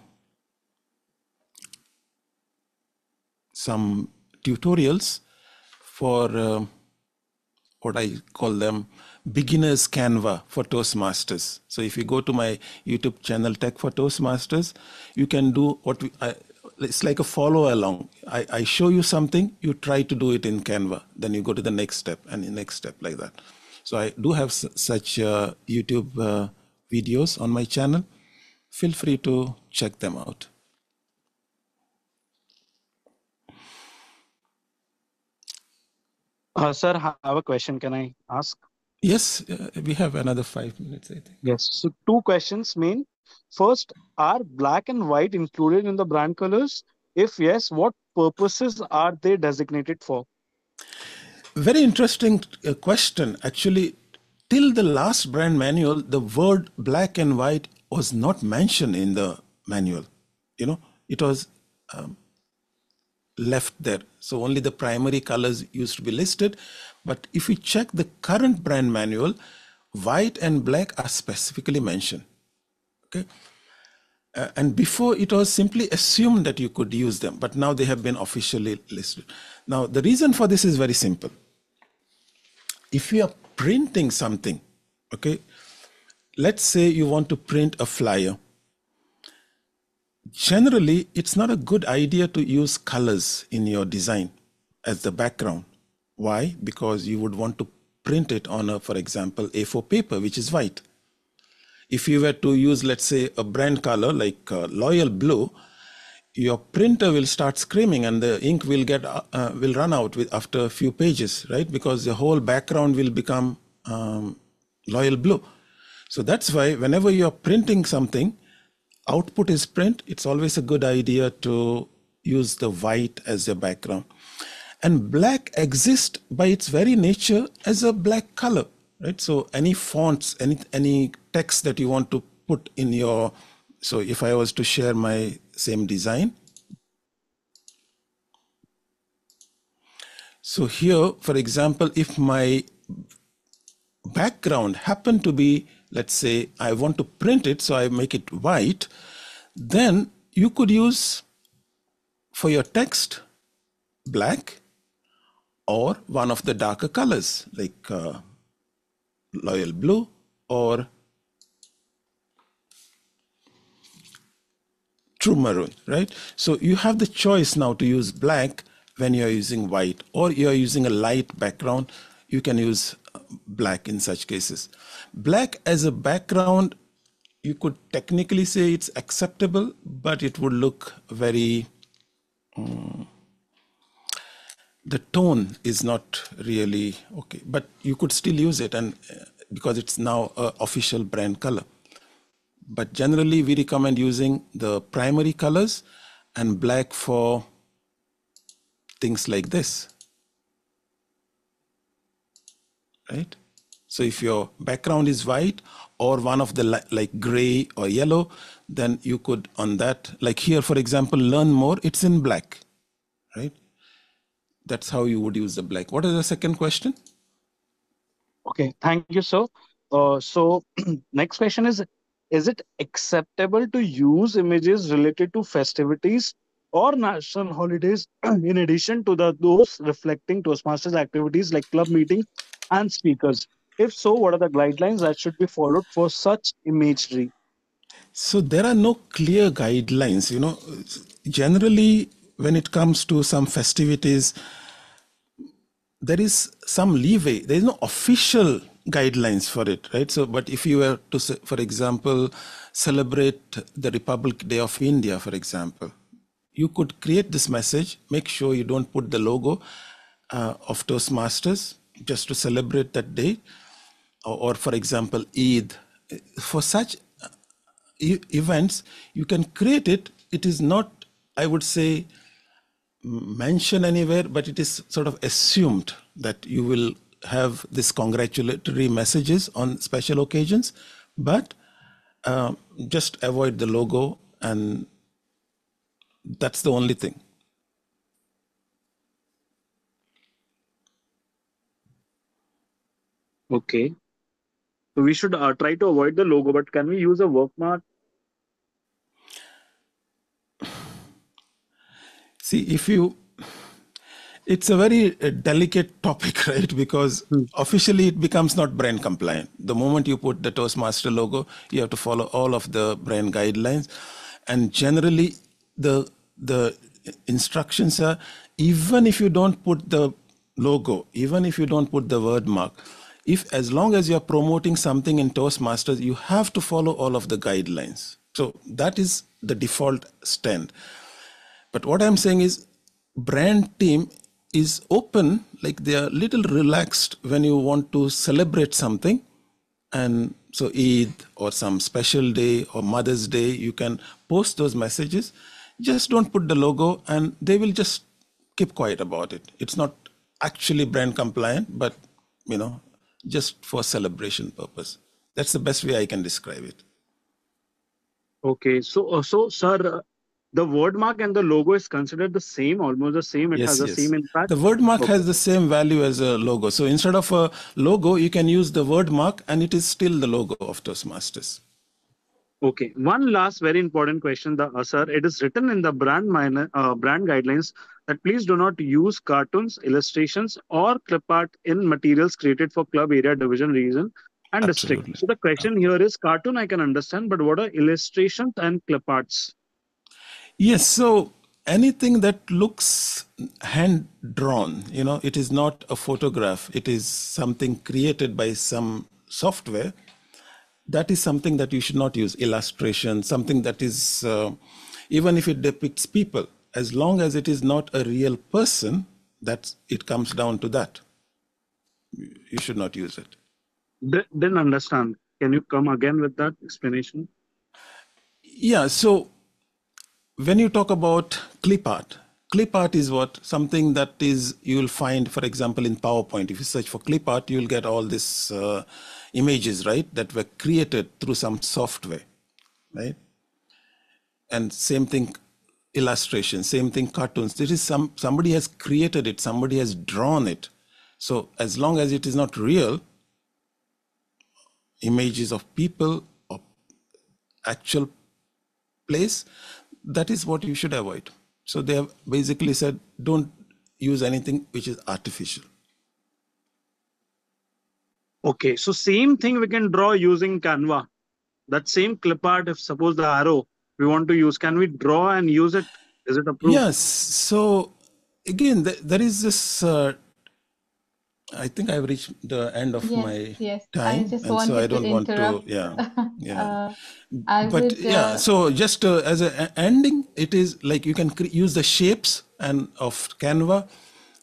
tutorials for what I call them beginners Canva for Toastmasters. So if you go to my YouTube channel, Tech for Toastmasters, you can do what it's like a follow along. I show you something, you try to do it in Canva, then you go to the next step and the next step like that. So I do have such YouTube videos on my channel. Feel free to check them out. Sir, I have a question. Can I ask? Yes, we have another 5 minutes, I think. Yes. So two questions main. First, are black and white included in the brand colors? If yes, what purposes are they designated for? Very interesting question. Actually, till the last brand manual, the word black and white was not mentioned in the manual. You know, it was left there. So only the primary colors used to be listed. But if you check the current brand manual, white and black are specifically mentioned. Okay. And before it was simply assumed that you could use them, but now they have been officially listed. Now, the reason for this is very simple. If you are printing something, okay, let's say you want to print a flyer. Generally, it's not a good idea to use colors in your design as the background. Why? Because you would want to print it on a, for example, A4 paper, which is white. If you were to use, let's say, a brand color like Loyal Blue, your printer will start screaming and the ink will run out after a few pages, right? Because the whole background will become Loyal Blue. So that's why whenever you're printing something, output is print, it's always a good idea to use the white as your background. And black exists by its very nature as a black color, right? So any fonts, any text that you want to put in your, so if I was to share my same design, So here, for example, if my background happen to be, let's say, I want to print it, so I make it white, then you could use for your text black or one of the darker colors like royal blue or true maroon, right? So you have the choice now to use black when you're using white, or you're using a light background, you can use black in such cases. Black as a background, you could technically say it's acceptable, but it would look very, the tone is not really okay, but you could still use it, and because it's now an official brand color. But generally we recommend using the primary colors and black for things like this, right? So if your background is white or one of the like gray or yellow, then you could on that, like here, for example, learn more, it's in black, right? That's how you would use the black. What is the second question? Okay, thank you, sir. So next question is it acceptable to use images related to festivities or national holidays in addition to those reflecting Toastmasters activities like club meetings and speakers? If so, what are the guidelines that should be followed for such imagery? So there are no clear guidelines, generally when it comes to some festivities, there is some leeway. There is no official guidelines for it, right? So, but if you were to, for example, celebrate the Republic Day of India, for example, you could create this message, make sure you don't put the logo of Toastmasters just to celebrate that day. Or for example, Eid. For such events, you can create it. It is not, I would say, mention anywhere, but it is sort of assumed that you will have this congratulatory messages on special occasions, but just avoid the logo, and that's the only thing. Okay. So we should try to avoid the logo, but can we use a work mark? See, it's a very delicate topic, right? Because officially it becomes not brand compliant. The moment you put the Toastmaster logo, you have to follow all of the brand guidelines. And generally the instructions are, even if you don't put the logo, even if you don't put the word mark, as long as you're promoting something in Toastmasters, you have to follow all of the guidelines. So that is the default stand. But what I'm saying is, brand team is open, like they are little relaxed when you want to celebrate something. And so Eid or some special day or Mother's Day, you can post those messages. Just don't put the logo and they will just keep quiet about it. It's not actually brand compliant, but just for celebration purpose. That's the best way I can describe it. Okay, so sir, the word mark and the logo is considered the same, almost the same. It has the same impact. The word mark Okay. has the same value as a logo. So instead of a logo, you can use the word mark and it is still the logo of Toastmasters. Okay, one last very important question, sir. It is written in the brand guidelines that please do not use cartoons, illustrations, or clip art in materials created for club area, division, region, and Absolutely. district. So the question here is cartoon I can understand, but what are illustrations and clip arts? Yes, so anything that looks hand drawn, it is not a photograph, it is something created by some software. That is something that you should not use. Illustration, something that is, even if it depicts people, as long as it is not a real person, it comes down to that. You should not use it. Didn't understand. Can you come again with that explanation? Yeah, so when you talk about clip art is what? Something that is, you will find, for example, in PowerPoint. If you search for clip art, you will get all these images, right, that were created through some software, right? And same thing, illustration, same thing, cartoons. There is somebody has created it, somebody has drawn it. So as long as it is not real, images of people or actual place, that is what you should avoid. So they have basically said, don't use anything which is artificial. Okay, so same thing we can draw using Canva. That same clip art, if suppose the arrow we want to use, can we draw and use it? Is it approved? Yes. So again, there is this. I think I've reached the end of my time, I just and so I wanted to don't want to. interrupt. Yeah. I But would. yeah, so just as an ending, it is like you can use the shapes and of Canva,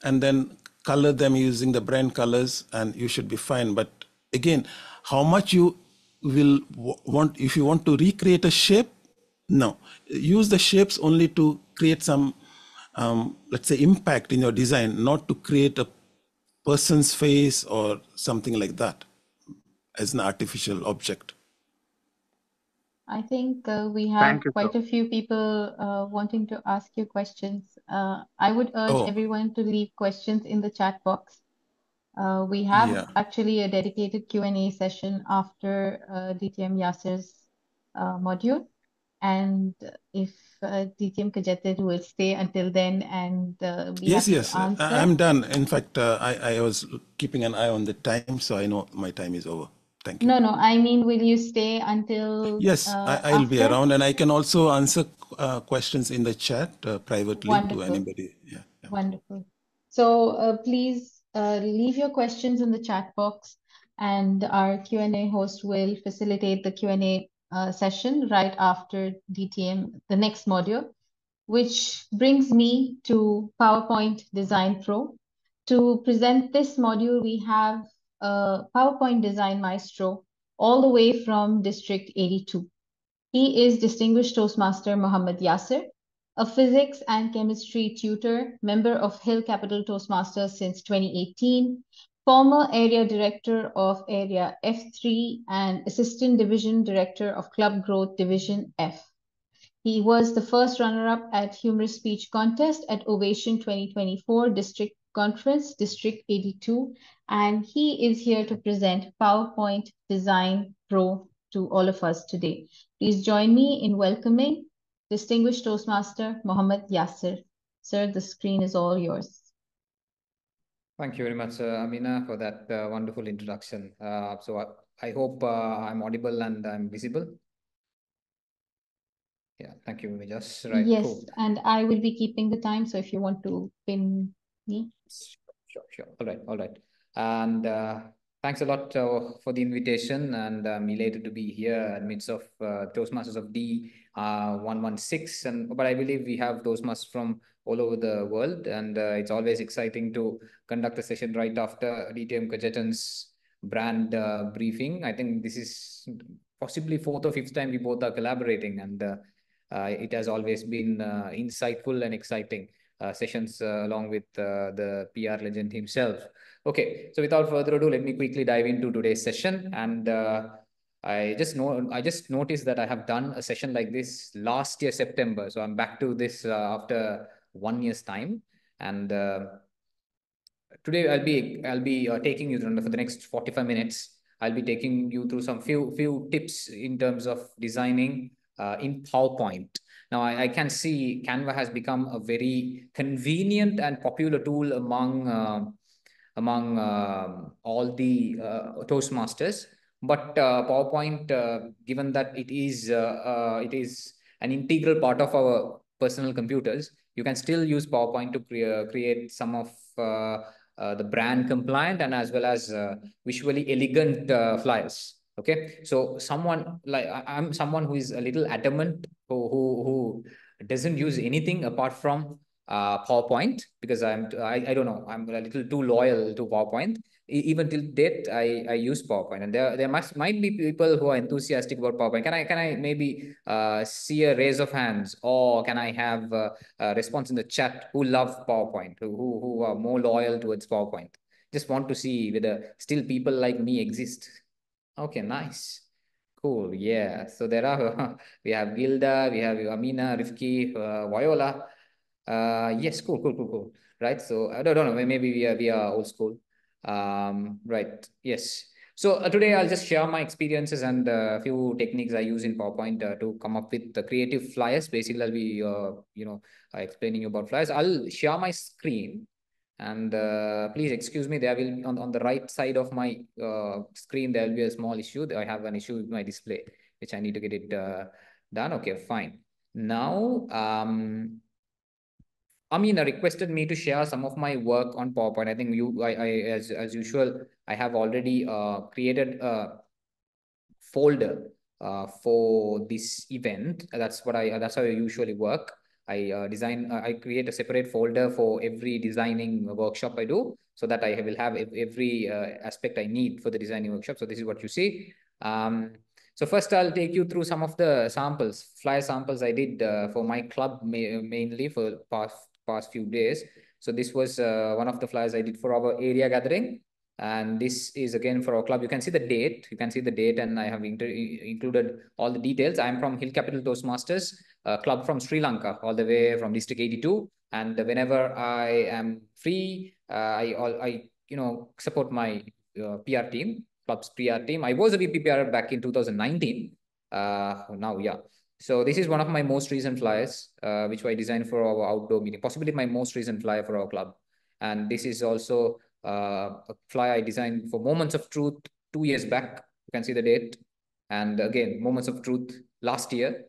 and then color them using the brand colors, and you should be fine. But again, how much you will want, if you want to recreate a shape, no, use the shapes only to create some, let's say, impact in your design, not to create a person's face or something like that as an artificial object. I think we have Thank you, sir. quite a few people wanting to ask you questions. I would urge everyone to leave questions in the chat box. We have actually a dedicated Q&A session after DTM Yasser's module. And if DTM Kajated will stay until then and be happy to answer. I'm done. In fact, I was keeping an eye on the time, so I know my time is over. Thank you. No, I mean, will you stay until Yes, I'll be around, and I can also answer questions in the chat privately to anybody. Yeah. Wonderful. So please leave your questions in the chat box, and our Q&A host will facilitate the Q&A session right after DTM, the next module, which brings me to PowerPoint Design Pro. To present this module, we have a PowerPoint Design Maestro all the way from District 82. He is Distinguished Toastmaster Mohammed Yasser, a physics and chemistry tutor, member of Hill Capital Toastmasters since 2018, former area director of Area F3 and assistant division director of Club Growth Division F. He was the first runner-up at Humorous Speech Contest at Ovation 2024 District Conference, District 82, and he is here to present PowerPoint Design Pro to all of us today. Please join me in welcoming Distinguished Toastmaster Mohammed Yasser. Sir, the screen is all yours. Thank you very much, Amina, for that wonderful introduction. So I hope I'm audible and I'm visible. Yeah, thank you, Mijas. Right, yes, cool. And I will be keeping the time, so if you want to pin me. Sure. All right. And thanks a lot for the invitation, and I'm elated to be here amidst of Toastmasters of D116. But I believe we have Toastmasters from all over the world, and it's always exciting to conduct a session right after DTM Kajetan's brand briefing. I think this is possibly 4th or 5th time we both are collaborating, and it has always been insightful and exciting sessions along with the PR legend himself. Okay, so without further ado, let me quickly dive into today's session. And I just noticed that I have done a session like this last year, September. So I'm back to this after 1 year's time. And today I'll be taking you through for the next 45 minutes. I'll be taking you through some few tips in terms of designing in PowerPoint. Now, I can see Canva has become a very convenient and popular tool among all the Toastmasters. But PowerPoint, given that it is an integral part of our personal computers, you can still use PowerPoint to create some of the brand compliant and as well as visually elegant flyers. Okay, so I'm someone who is a little adamant, who doesn't use anything apart from PowerPoint, because I don't know, I'm a little too loyal to PowerPoint. Even till date, I use PowerPoint, and there might be people who are enthusiastic about PowerPoint. Can I maybe see a raise of hands, or can I have a response in the chat who love PowerPoint, who are more loyal towards PowerPoint? Just want to see whether still people like me exist. Okay, nice. Cool. Yeah. So there are we have Gilda, we have Amina, Rifki, Viola. Yes. Cool. Right. So I don't know. Maybe we are old school. Right. Yes. So today I'll just share my experiences and a few techniques I use in PowerPoint to come up with the creative flyers. Basically, I'll be explaining you about flyers. I'll share my screen. And please excuse me, there will on the right side of my screen, there will be a small issue. I have an issue with my display, which I need to get it done. Okay, fine. Now, Amina requested me to share some of my work on PowerPoint. I think as usual, I have already created a folder for this event. That's how I usually work. I create a separate folder for every designing workshop I do, so that I will have every aspect I need for the designing workshop. So this is what you see. So first I'll take you through some of the flyer samples I did for my club mainly for past few days. So this was one of the flyers I did for our area gathering. And this is again for our club. You can see the date. And I have included all the details. I'm from Hill Capital Toastmasters club from Sri Lanka, all the way from District 82. And whenever I am free, I support my PR team, club's PR team. I was a VPPR back in 2019. Now, yeah. So this is one of my most recent flyers, which I designed for our outdoor meeting, possibly my most recent flyer for our club. And this is also a flyer I designed for Moments of Truth 2 years back. You can see the date. And again, Moments of Truth last year.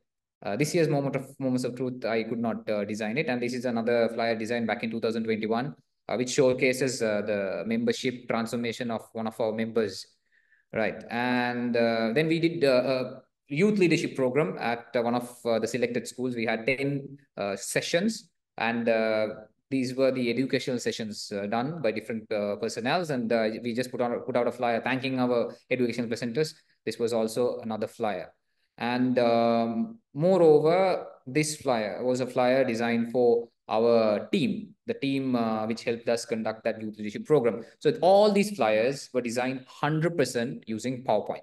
This year's Moments of Truth, I could not design it. And this is another flyer designed back in 2021, which showcases the membership transformation of one of our members. Right. And then we did a youth leadership program at one of the selected schools. We had 10 sessions, and these were the educational sessions done by different personnels. And we just put out a flyer thanking our educational presenters. This was also another flyer. And moreover, this flyer was a flyer designed for our team, the team which helped us conduct that youth leadership program. So all these flyers were designed 100% using PowerPoint.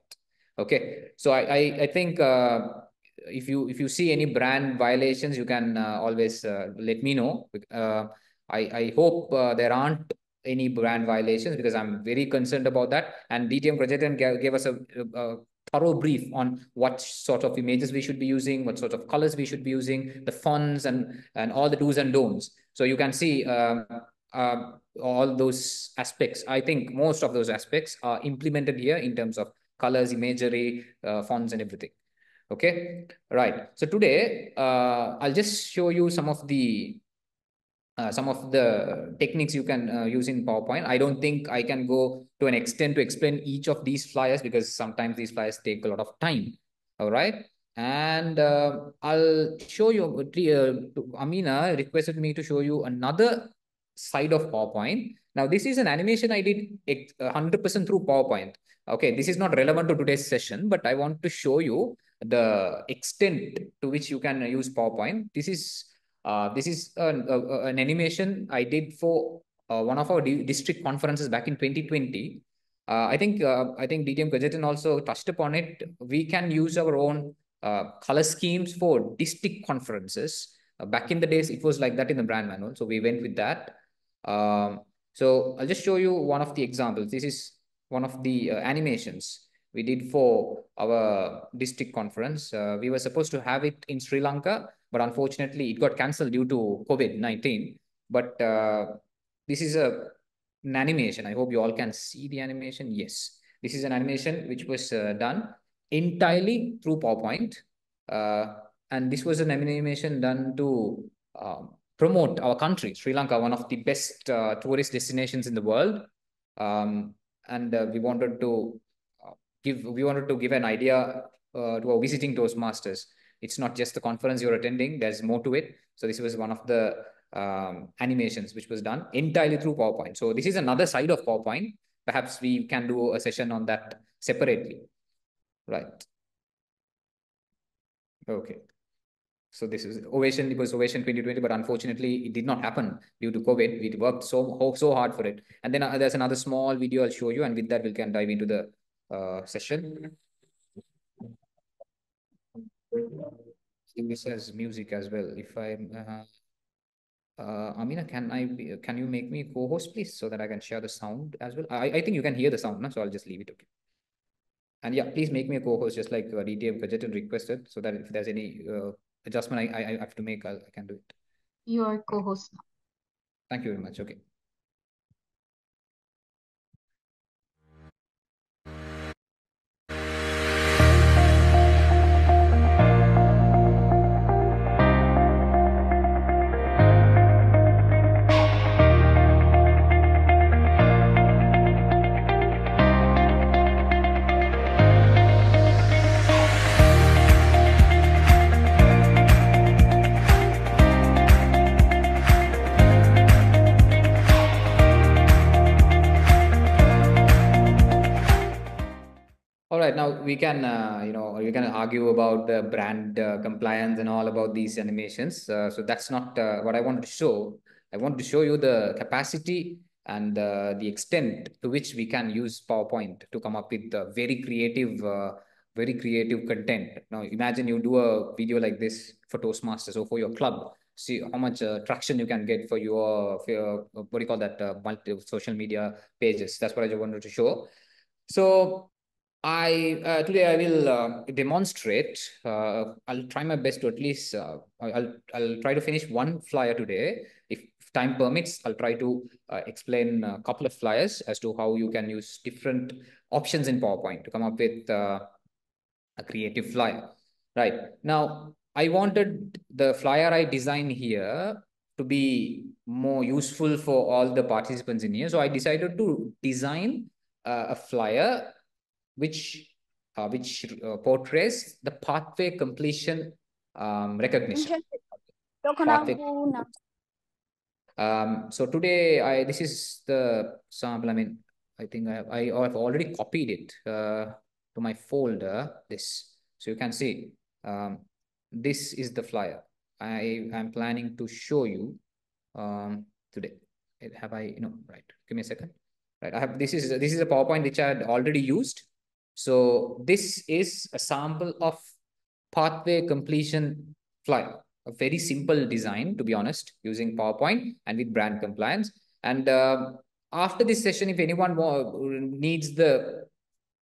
Okay, so I think if you see any brand violations, you can always let me know. I hope there aren't any brand violations, because I'm very concerned about that. And DTM Prajetan gave us a thorough brief on what sort of images we should be using, what sort of colors we should be using, the fonts, and all the do's and don'ts. So you can see all those aspects. I think most of those aspects are implemented here in terms of colors, imagery, fonts, and everything. Okay, right. So today I'll just show you some of the techniques you can use in PowerPoint. I don't think I can go to an extent to explain each of these flyers, because sometimes these flyers take a lot of time. All right. And I'll show you, Amina requested me to show you another side of PowerPoint. Now, this is an animation I did 100% through PowerPoint. Okay, this is not relevant to today's session, but I want to show you the extent to which you can use PowerPoint. This is an animation I did for one of our district conferences back in 2020. I think DTM Gajetan also touched upon it. We can use our own color schemes for district conferences. Back in the days, it was like that in the brand manual. So we went with that. So I'll just show you one of the examples. This is one of the animations we did for our district conference. We were supposed to have it in Sri Lanka, but unfortunately it got cancelled due to COVID-19. But this is an animation. I hope you all can see the animation. Yes, this is an animation which was done entirely through PowerPoint. And this was an animation done to promote our country, Sri Lanka, one of the best tourist destinations in the world. And we wanted to give an idea to our visiting Toastmasters. It's not just the conference you're attending, there's more to it. So this was one of the animations which was done entirely through PowerPoint. So this is another side of PowerPoint. Perhaps we can do a session on that separately. Right. Okay. So this is Ovation. It was Ovation 2020, but unfortunately it did not happen due to COVID. We worked so hard for it. And then there's another small video I'll show you, and with that we can dive into the session. This has music as well. If I'm Amina, can you make me co-host, please, so that I can share the sound as well? I think you can hear the sound, no? So I'll just leave it. Okay. And yeah, please make me a co-host, just like DTM Gadgeton requested, so that if there's any adjustment I have to make, I can do it. You are co-host now. Thank you very much. Okay. All right, now we can, we can argue about the brand compliance and all about these animations. So that's not what I wanted to show. I want to show you the capacity and the extent to which we can use PowerPoint to come up with very creative content. Now, imagine you do a video like this for Toastmasters or for your club. See how much traction you can get for your what do you call that, multi social media pages. That's what I just wanted to show. So today I will demonstrate. I'll try my best to at least I'll try to finish one flyer today. If time permits, I'll try to explain a couple of flyers as to how you can use different options in PowerPoint to come up with a creative flyer. Right now, I wanted the flyer I designed here to be more useful for all the participants in here. So I decided to design a flyer which portrays the pathway completion recognition. Pathway. So today, this is the sample. I mean, I think I've already copied it to my folder. This, so you can see, this is the flyer I am planning to show you today. Have I, right? Give me a second. Right, I have this is a PowerPoint which I had already used. So this is a sample of pathway completion flyer, a very simple design, to be honest, using PowerPoint and with brand compliance. And after this session, if anyone needs the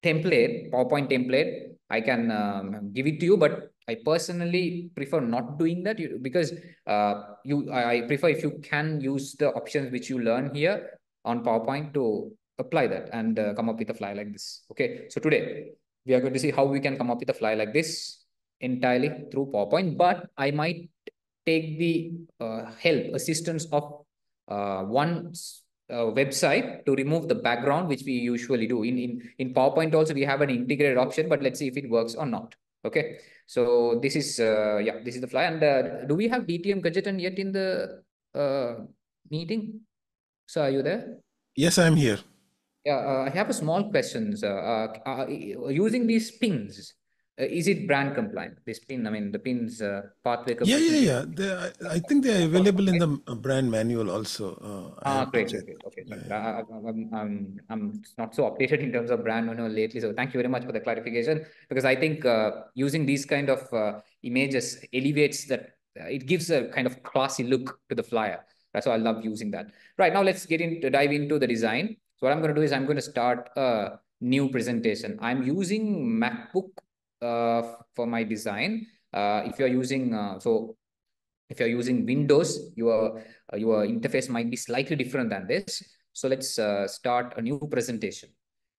template, PowerPoint template, I can give it to you. But I personally prefer not doing that because I prefer if you can use the options which you learn here on PowerPoint to apply that and come up with a flyer like this. Okay, so today we are going to see how we can come up with a flyer like this entirely through PowerPoint, but I might take the assistance of one website to remove the background, which we usually do. In PowerPoint also, we have an integrated option, but let's see if it works or not. Okay, so this is this is the flyer. And do we have DTM Gadgeton yet in the meeting? So are you there? Yes, I'm here. Yeah, I have a small question. Using these pins, is it brand compliant? This pin, I mean, the pins pathway completion. Yeah. I think they're available in the brand manual also. Great. Okay. Yeah. I'm not so updated in terms of brand manual lately. So thank you very much for the clarification, because I think using these kind of images elevates that. It gives a kind of classy look to the flyer. That's why I love using that. Right now, let's dive into the design. So what I'm going to do is I'm going to start a new presentation. I'm using MacBook for my design. If you're using if you're using Windows, your interface might be slightly different than this. So let's start a new presentation.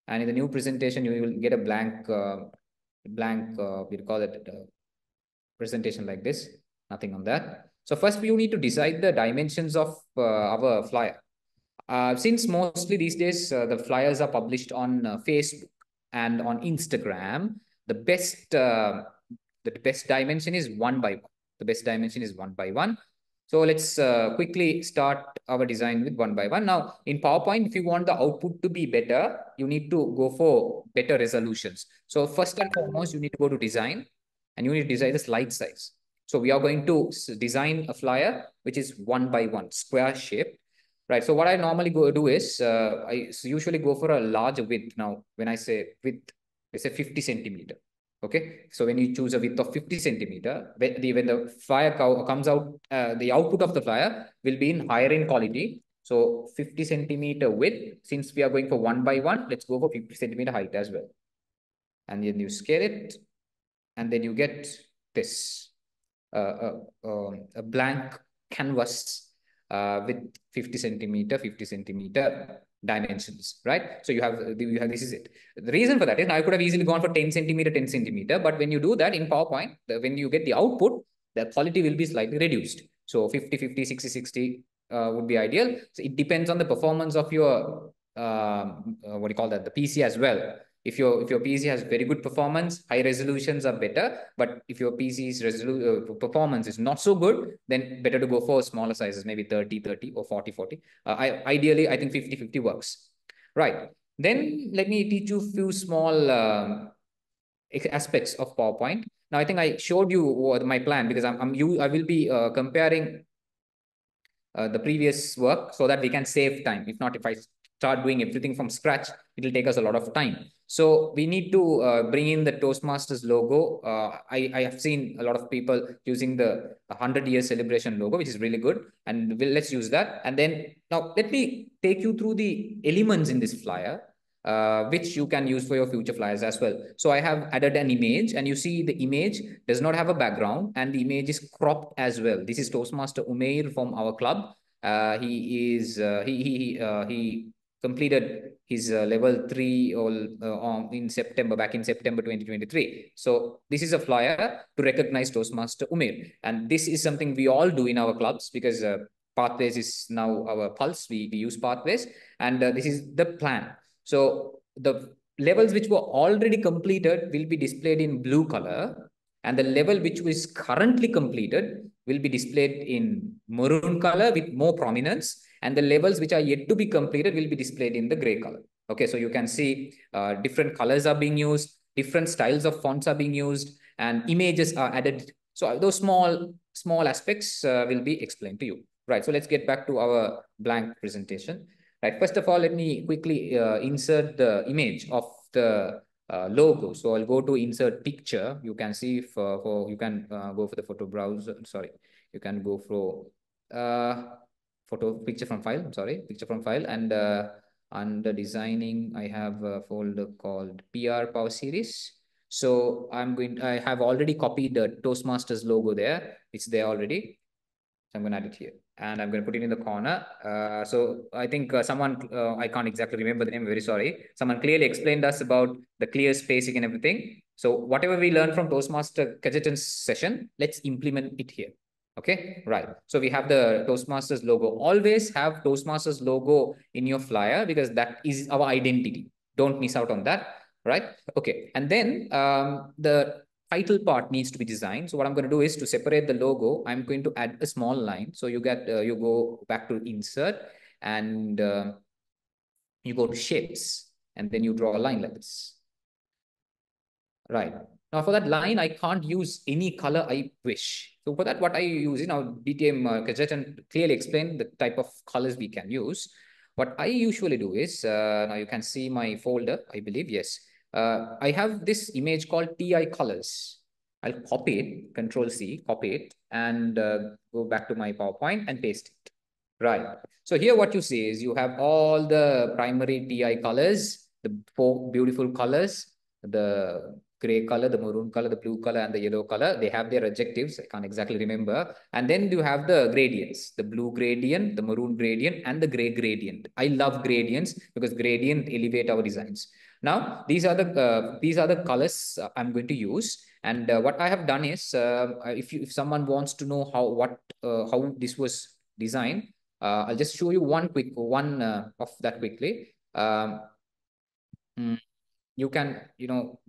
And in the new presentation, you will get a blank we call it presentation like this. Nothing on that. So first, we need to decide the dimensions of our flyer. Since mostly these days the flyers are published on Facebook and on Instagram, the best dimension is 1:1. The best dimension is 1:1. So let's quickly start our design with 1:1. Now in PowerPoint, if you want the output to be better, you need to go for better resolutions. So first and foremost, you need to go to design, and you need to design the slide size. So we are going to design a flyer which is 1:1, square shape. Right. So what I normally do is I usually go for a larger width. Now, when I say width, I say 50 centimeter. Okay, so when you choose a width of 50 centimeter, when the flyer comes out, the output of the flyer will be in higher in quality. So 50 centimeter width, since we are going for 1 by 1, let's go for 50 centimeter height as well. And then you scale it, and then you get this a blank canvas with 50 centimeter dimensions, right? So you have this is it. The reason for that is now I could have easily gone for 10 centimeter, but when you do that in PowerPoint, when you get the output, the quality will be slightly reduced. So 50, 60 would be ideal. So it depends on the performance of your what do you call that, the PC as well. If your PC has very good performance, high resolutions are better. But if your PC's performance is not so good, then better to go for smaller sizes, maybe 30 or 40. Ideally, I think 50 works. Right. Then let me teach you a few small aspects of PowerPoint. Now, I think I showed you my plan because I will be comparing the previous work so that we can save time. If not, if I start doing everything from scratch, it will take us a lot of time. So we need to bring in the Toastmasters logo. I have seen a lot of people using the 100-year celebration logo, which is really good. And let's use that. And then now let me take you through the elements in this flyer, which you can use for your future flyers as well. So I have added an image, and you see the image does not have a background, and the image is cropped as well. This is Toastmaster Umair from our club. He completed his level 3 back in September 2023. So this is a flyer to recognize Toastmaster Umair, and this is something we all do in our clubs because Pathways is now our pulse. We use Pathways, and this is the plan. So the levels which were already completed will be displayed in blue color, and the level which is currently completed will be displayed in maroon color with more prominence, and the levels which are yet to be completed will be displayed in the gray color. Okay, so you can see different colors are being used, different styles of fonts are being used, and images are added. So those small aspects will be explained to you. Right, so let's get back to our blank presentation. Right, first of all, let me quickly insert the image of the logo. So I'll go to insert picture. You can see you can go for the photo browser. Sorry, you can go for picture from file. I'm sorry, picture from file. And under designing, I have a folder called PR Power Series. So I have already copied the Toastmasters logo there. It's there already. So I'm going to add it here, and I'm going to put it in the corner. So I think someone, I can't exactly remember the name, very sorry. Someone clearly explained us about the clear spacing and everything. So whatever we learned from Toastmaster Kajetan's session, let's implement it here. Okay, right. So we have the Toastmasters logo. Always have Toastmasters logo in your flyer because that is our identity. Don't miss out on that, right? Okay, and then the title part needs to be designed. So what I'm going to do is to separate the logo, I'm going to add a small line. So you go back to insert, and you go to shapes, and then you draw a line like this. Right. Now for that line, I can't use any color I wish. So for that, what I use, now DTM Kajetan clearly explained the type of colors we can use. What I usually do is, now you can see my folder, I believe, yes. I have this image called TI colors. I'll copy it, Control C, copy it, and go back to my PowerPoint and paste it. Right. So here what you see is you have all the primary TI colors, the 4 beautiful colors, the gray color, the maroon color, the blue color, and the yellow color. They have their adjectives. I can't exactly remember. And then you have the gradients, the blue gradient, the maroon gradient, and the gray gradient. I love gradients because gradient elevate our designs. Now, these are the colors I'm going to use. And what I have done is, if someone wants to know how this was designed, I'll just show you one of that quickly. You can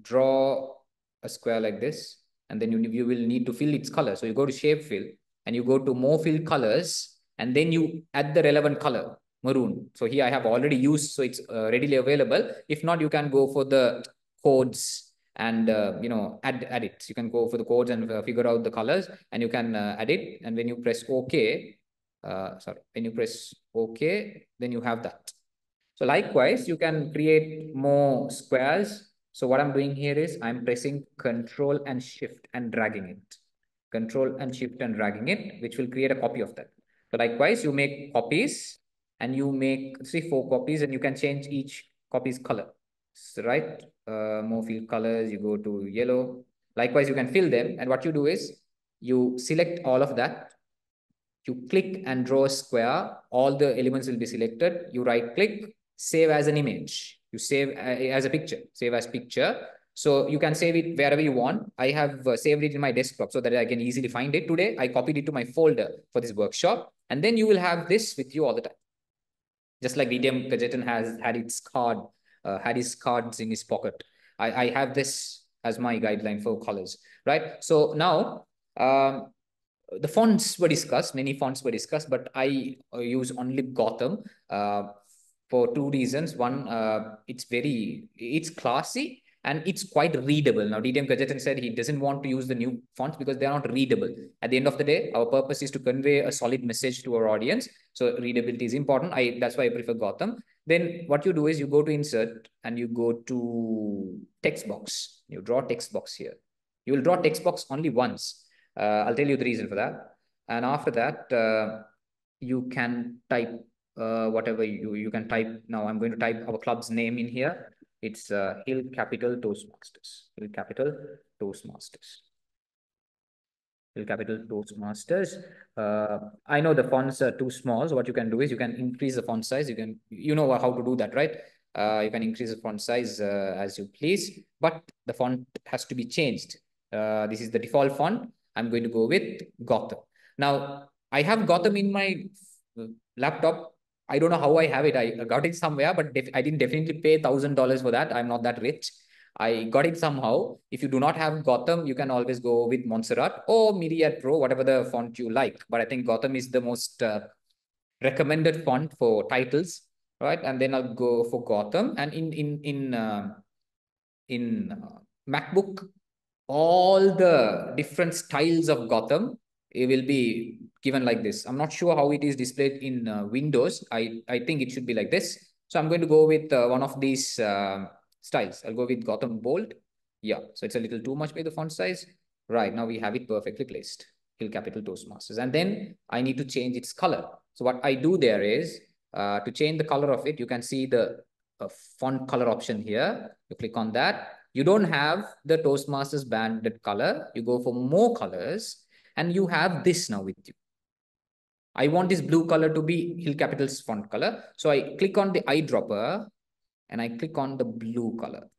draw a square like this, and then you will need to fill its color. So you go to shape fill, and you go to more fill colors, and then you add the relevant color, maroon. So here I have already used, so it's readily available. If not, you can go for the codes and add it. You can go for the codes and figure out the colors, and you can add it. And when you press OK, when you press OK, then you have that. So likewise, you can create more squares So what I'm doing here is I'm pressing Control and Shift and dragging it. Control and Shift and dragging it, which will create a copy of that. So likewise, you make copies and you make 4 copies, and you can change each copy's color. So, right? More field colors, you go to yellow. Likewise, you can fill them. And what you do is you select all of that. You click and draw a square. All the elements will be selected. You right click, save as an image. You save as a picture, save as picture. So you can save it wherever you want. I have saved it in my desktop so that I can easily find it. Today, I copied it to my folder for this workshop. And then you will have this with you all the time. Just like DTM Kajetan has had its card, had his cards in his pocket. I have this as my guideline for colors, right? So now, the fonts were discussed, many fonts were discussed, but I use only Gotham for 2 reasons. One, it's classy and it's quite readable. Now, DTM Kajetan said he doesn't want to use the new fonts because they're not readable. At the end of the day, our purpose is to convey a solid message to our audience. So readability is important. That's why I prefer Gotham. Then what you do is you go to insert and you go to text box. You draw text box here. You will draw text box only once. I'll tell you the reason for that. And after that, you can type whatever you can type. Now I'm going to type our club's name in here. It's Hill Capital Toastmasters. Hill Capital Toastmasters. Hill Capital Toastmasters. I know the fonts are too small. So what you can do is you can increase the font size. You know how to do that, right? You can increase the font size as you please, but the font has to be changed. This is the default font. I'm going to go with Gotham. Now, I have Gotham in my laptop. I don't know how I have it. I got it somewhere, but I didn't definitely pay $1,000 for that. I'm not that rich. I got it somehow. If you do not have Gotham, you can always go with Montserrat or Myriad Pro, whatever the font you like. But I think Gotham is the most recommended font for titles, right? And then I'll go for Gotham. And in MacBook, all the different styles of Gotham, it will be given like this. I'm not sure how it is displayed in Windows. I think it should be like this. So I'm going to go with one of these styles. I'll go with Gotham Bold. Yeah, so it's a little too much by the font size. Right, now we have it perfectly placed. Hill Capital Toastmasters. And then I need to change its color. So what I do there is, to change the color of it, you can see the font color option here. You click on that. You don't have the Toastmasters banded color. You go for more colors and you have this now with you. I want this blue color to be Hill Capital's font color. So I click on the eyedropper and I click on the blue color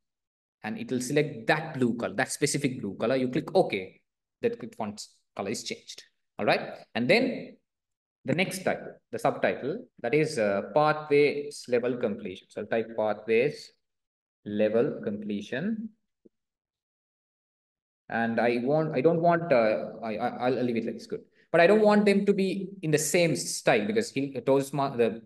and it will select that blue color, that specific blue color. You click OK, that font color is changed. All right. And then the next title, the subtitle, that is Pathways Level Completion. So I'll type Pathways Level Completion. And I'll leave it like this, good. But I don't want them to be in the same style because the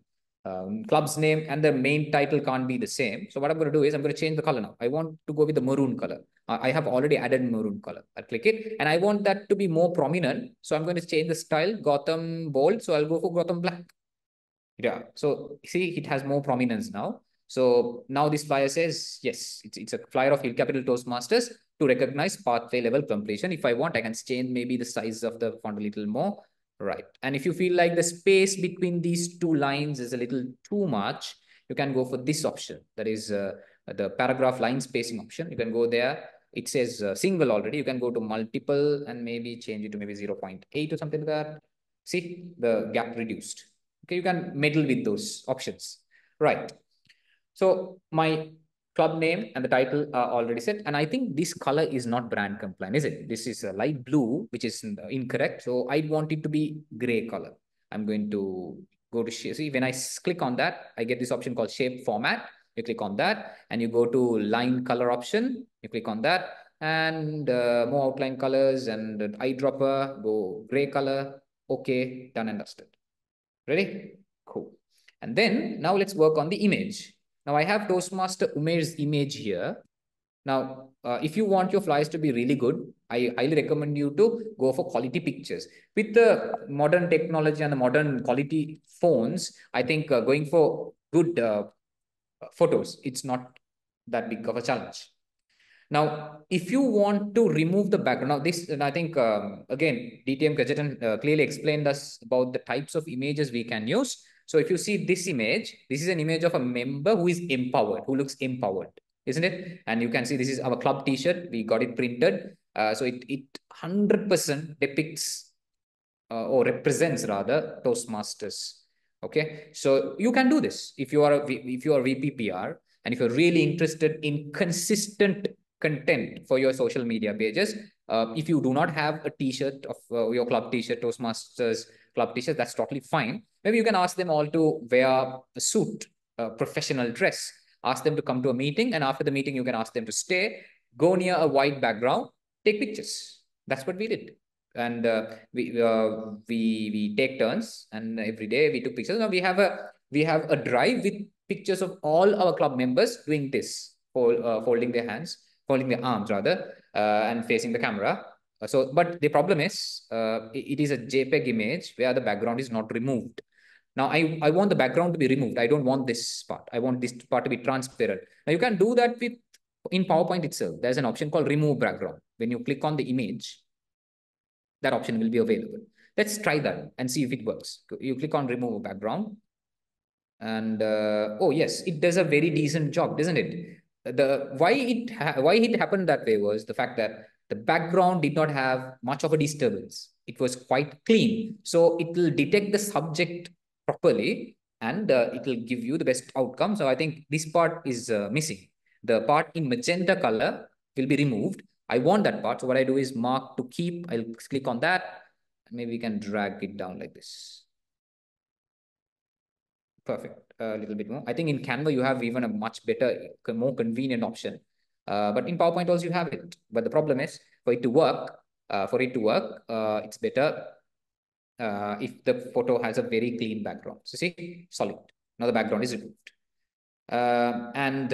club's name and the main title can't be the same. So what I'm going to do is I'm going to change the color now. I want to go with the maroon color. I have already added maroon color. I'll click it and I want that to be more prominent. So I'm going to change the style, Gotham Bold. So I'll go for Gotham Black. Yeah, so see, it has more prominence now. So now this flyer says, yes, it's a flyer of Hill Capital Toastmasters to recognize pathway level completion. If I want, I can change maybe the size of the font a little more. Right. And if you feel like the space between these 2 lines is a little too much, you can go for this option. That is the paragraph line spacing option. You can go there. It says single already. You can go to multiple and maybe change it to maybe 0.8 or something like that. See, the gap reduced. Okay, you can meddle with those options. Right. So my club name and the title are already set. And I think this color is not brand compliant, is it? This is a light blue, which is incorrect. So I want it to be gray color. I'm going to go to see when I click on that, I get this option called shape format. You click on that and you go to line color option. You click on that and more outline colors and eyedropper, go gray color. Okay, done and dusted. Ready? Cool. And then now let's work on the image. Now I have Toastmaster Umair's image here. Now, if you want your flyers to be really good, I highly recommend you to go for quality pictures. With the modern technology and the modern quality phones, I think going for good photos, it's not that big of a challenge. Now, if you want to remove the background, now this, and I think, again, DTM Gajetan clearly explained us about the types of images we can use. So if you see this image, this is an image of a member who is empowered, who looks empowered, isn't it? And you can see this is our club t-shirt. We got it printed. So it 100% depicts or represents rather Toastmasters. Okay, so you can do this if you are VPPR, and if you're really interested in consistent content for your social media pages. If you do not have a t-shirt of your club t-shirt, Toastmasters club t-shirt, that's totally fine. Maybe you can ask them all to wear a suit, a professional dress. Ask them to come to a meeting, and after the meeting, you can ask them to stay, go near a white background, take pictures. That's what we did. And we take turns, and every day we took pictures. Now we have a drive with pictures of all our club members doing this, folding their hands, folding their arms rather, and facing the camera. So, but the problem is, it is a JPEG image where the background is not removed. Now, I want the background to be removed. I don't want this part. I want this part to be transparent. Now, you can do that with in PowerPoint itself. There's an option called remove background. When you click on the image, that option will be available. Let's try that and see if it works. You click on remove background, and oh yes, it does a very decent job, doesn't it? The why it happened that way was the fact that the background did not have much of a disturbance. It was quite clean, so it will detect the subject properly, and it will give you the best outcome. So I think this part is missing. The part in magenta color will be removed. I want that part. So what I do is mark to keep. I'll click on that. Maybe we can drag it down like this. Perfect. A little bit more. I think in Canva, you have even a much better, more convenient option. But in PowerPoint also you have it. But the problem is for it to work, it's better if the photo has a very clean background. So see, solid. Now the background is removed. I'm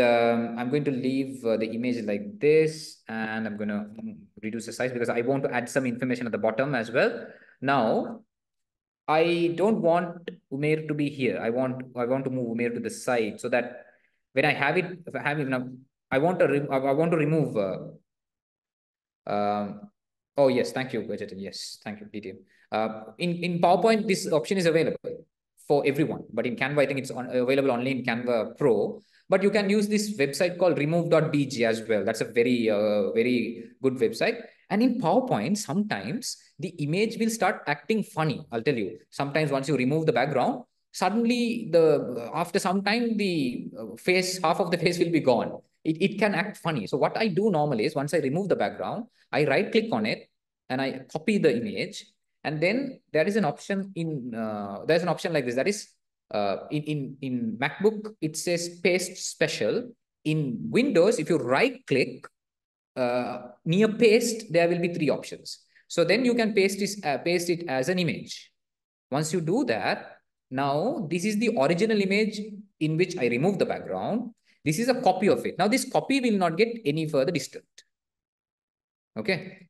going to leave the image like this, and I'm going to reduce the size because I want to add some information at the bottom as well. Now, I don't want Umair to be here. I want to move Umair to the side so that when I have it, if I have it now, I want to remove. Oh yes, thank you, Vegetan. Yes, thank you, DTM. In PowerPoint, this option is available for everyone, but in Canva, I think it's available only in Canva Pro. But you can use this website called remove.bg as well. That's a very good website. And in PowerPoint, sometimes the image will start acting funny. I'll tell you. Sometimes once you remove the background, suddenly after some time the half of the face will be gone. It can act funny. So what I do normally is once I remove the background, I right click on it and I copy the image. And then there is an option there's an option like this. That is in MacBook, it says paste special. In Windows, if you right click near paste, there will be 3 options. So then you can paste it as an image. Once you do that, now this is the original image in which I remove the background. This is a copy of it. Now this copy will not get any further disturbed. Okay.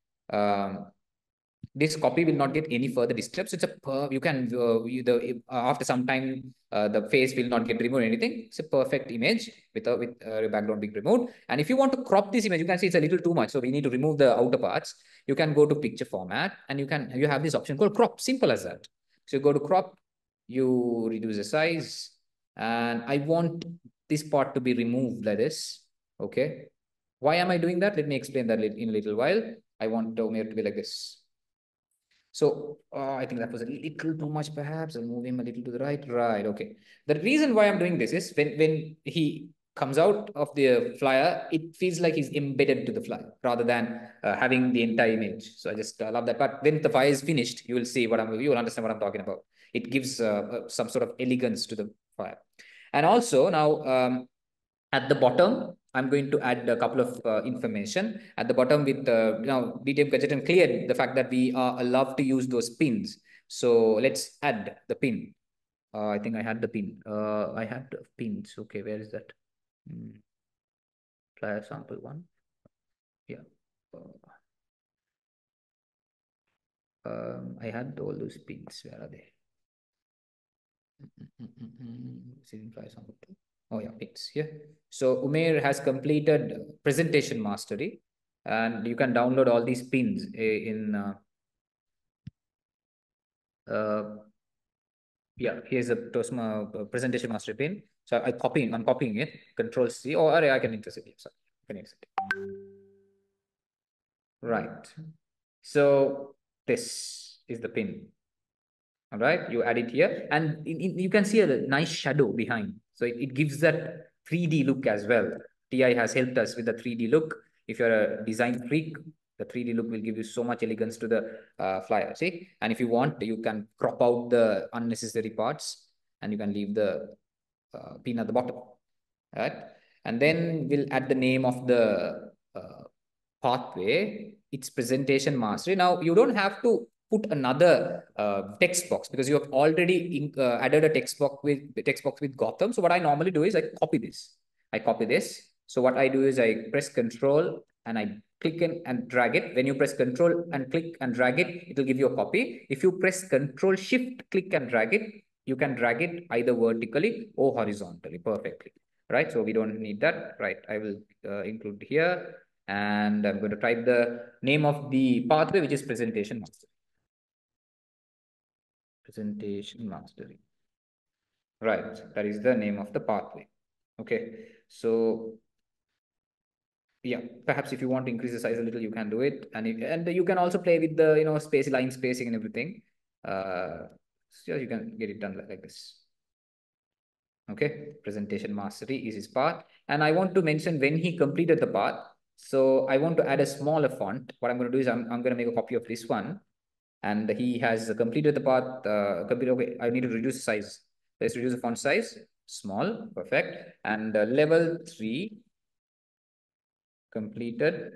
This copy will not get any further disturbed. So it's you can after some time the face will not get removed or anything. It's a perfect image with background being removed. And if you want to crop this image, you can see it's a little too much. So we need to remove the outer parts. You can go to picture format, and you have this option called crop. Simple as that. So you go to crop, you reduce the size, and I want this part to be removed like this. Okay. Why am I doing that? Let me explain that in a little while. I want Omer to be like this. So I think that was a little too much, perhaps. I'll move him a little to the right. Right. Okay. The reason why I'm doing this is when he comes out of the flyer, it feels like he's embedded to the flyer rather than having the entire image. So I just love that. But when the flyer is finished, you will see you will understand what I'm talking about. It gives some sort of elegance to the flyer. And also now at the bottom, I'm going to add a couple of information at the bottom with now DTM gadget and cleared the fact that we are allowed to use those pins. So let's add the pin. I think I had the pin. I had pins. Okay, where is that? Try sample one. Yeah. I had all those pins. Where are they? Try sample two. Oh yeah, it's here. So Umair has completed presentation mastery, and you can download all these pins in yeah, here's a presentation master pin. So I'm copying it, Control C, or I can insert it. Sorry, I can insert it. Right. So this is the pin. All right, you add it here, and you can see a nice shadow behind. So it gives that 3D look as well. TI has helped us with the 3D look. If you're a design freak, the 3D look will give you so much elegance to the flyer. See, and if you want, you can crop out the unnecessary parts, and you can leave the pin at the bottom. All right, and then we'll add the name of the pathway, its presentation mastery. Now you don't have to put another text box because you have already added a text box with Gotham. So what I normally do is I copy this. So what I do is I press Control and I click and drag it. When you press Control and click and drag it, it will give you a copy. If you press Control Shift, click and drag it, you can drag it either vertically or horizontally perfectly. Right. So we don't need that. Right. I will include here. And I'm going to type the name of the pathway, which is presentation mastery. Presentation mastery. Right, that is the name of the pathway. Okay, so yeah, perhaps if you want to increase the size a little, you can do it, and you can also play with the line spacing and everything. So you can get it done like this. Okay, presentation mastery is his path, and I want to mention when he completed the path. So I want to add a smaller font. What I'm going to do is I'm going to make a copy of this one, and he has completed the path. Okay, I need to reduce the size. Let's reduce the font size. Small, perfect. And level 3 completed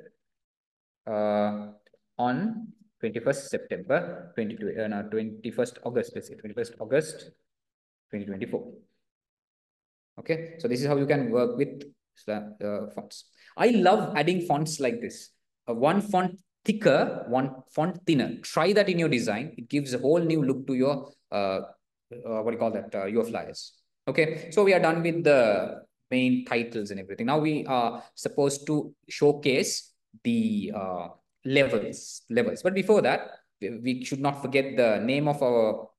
on 21st September 21st August. Let's say 21st August 2024. Okay, so this is how you can work with fonts. I love adding fonts like this. One font thicker, one font thinner. Try that in your design. It gives a whole new look to your what do you call that? Your flyers. Okay, so we are done with the main titles and everything. Now we are supposed to showcase the levels. But before that, we should not forget the name of our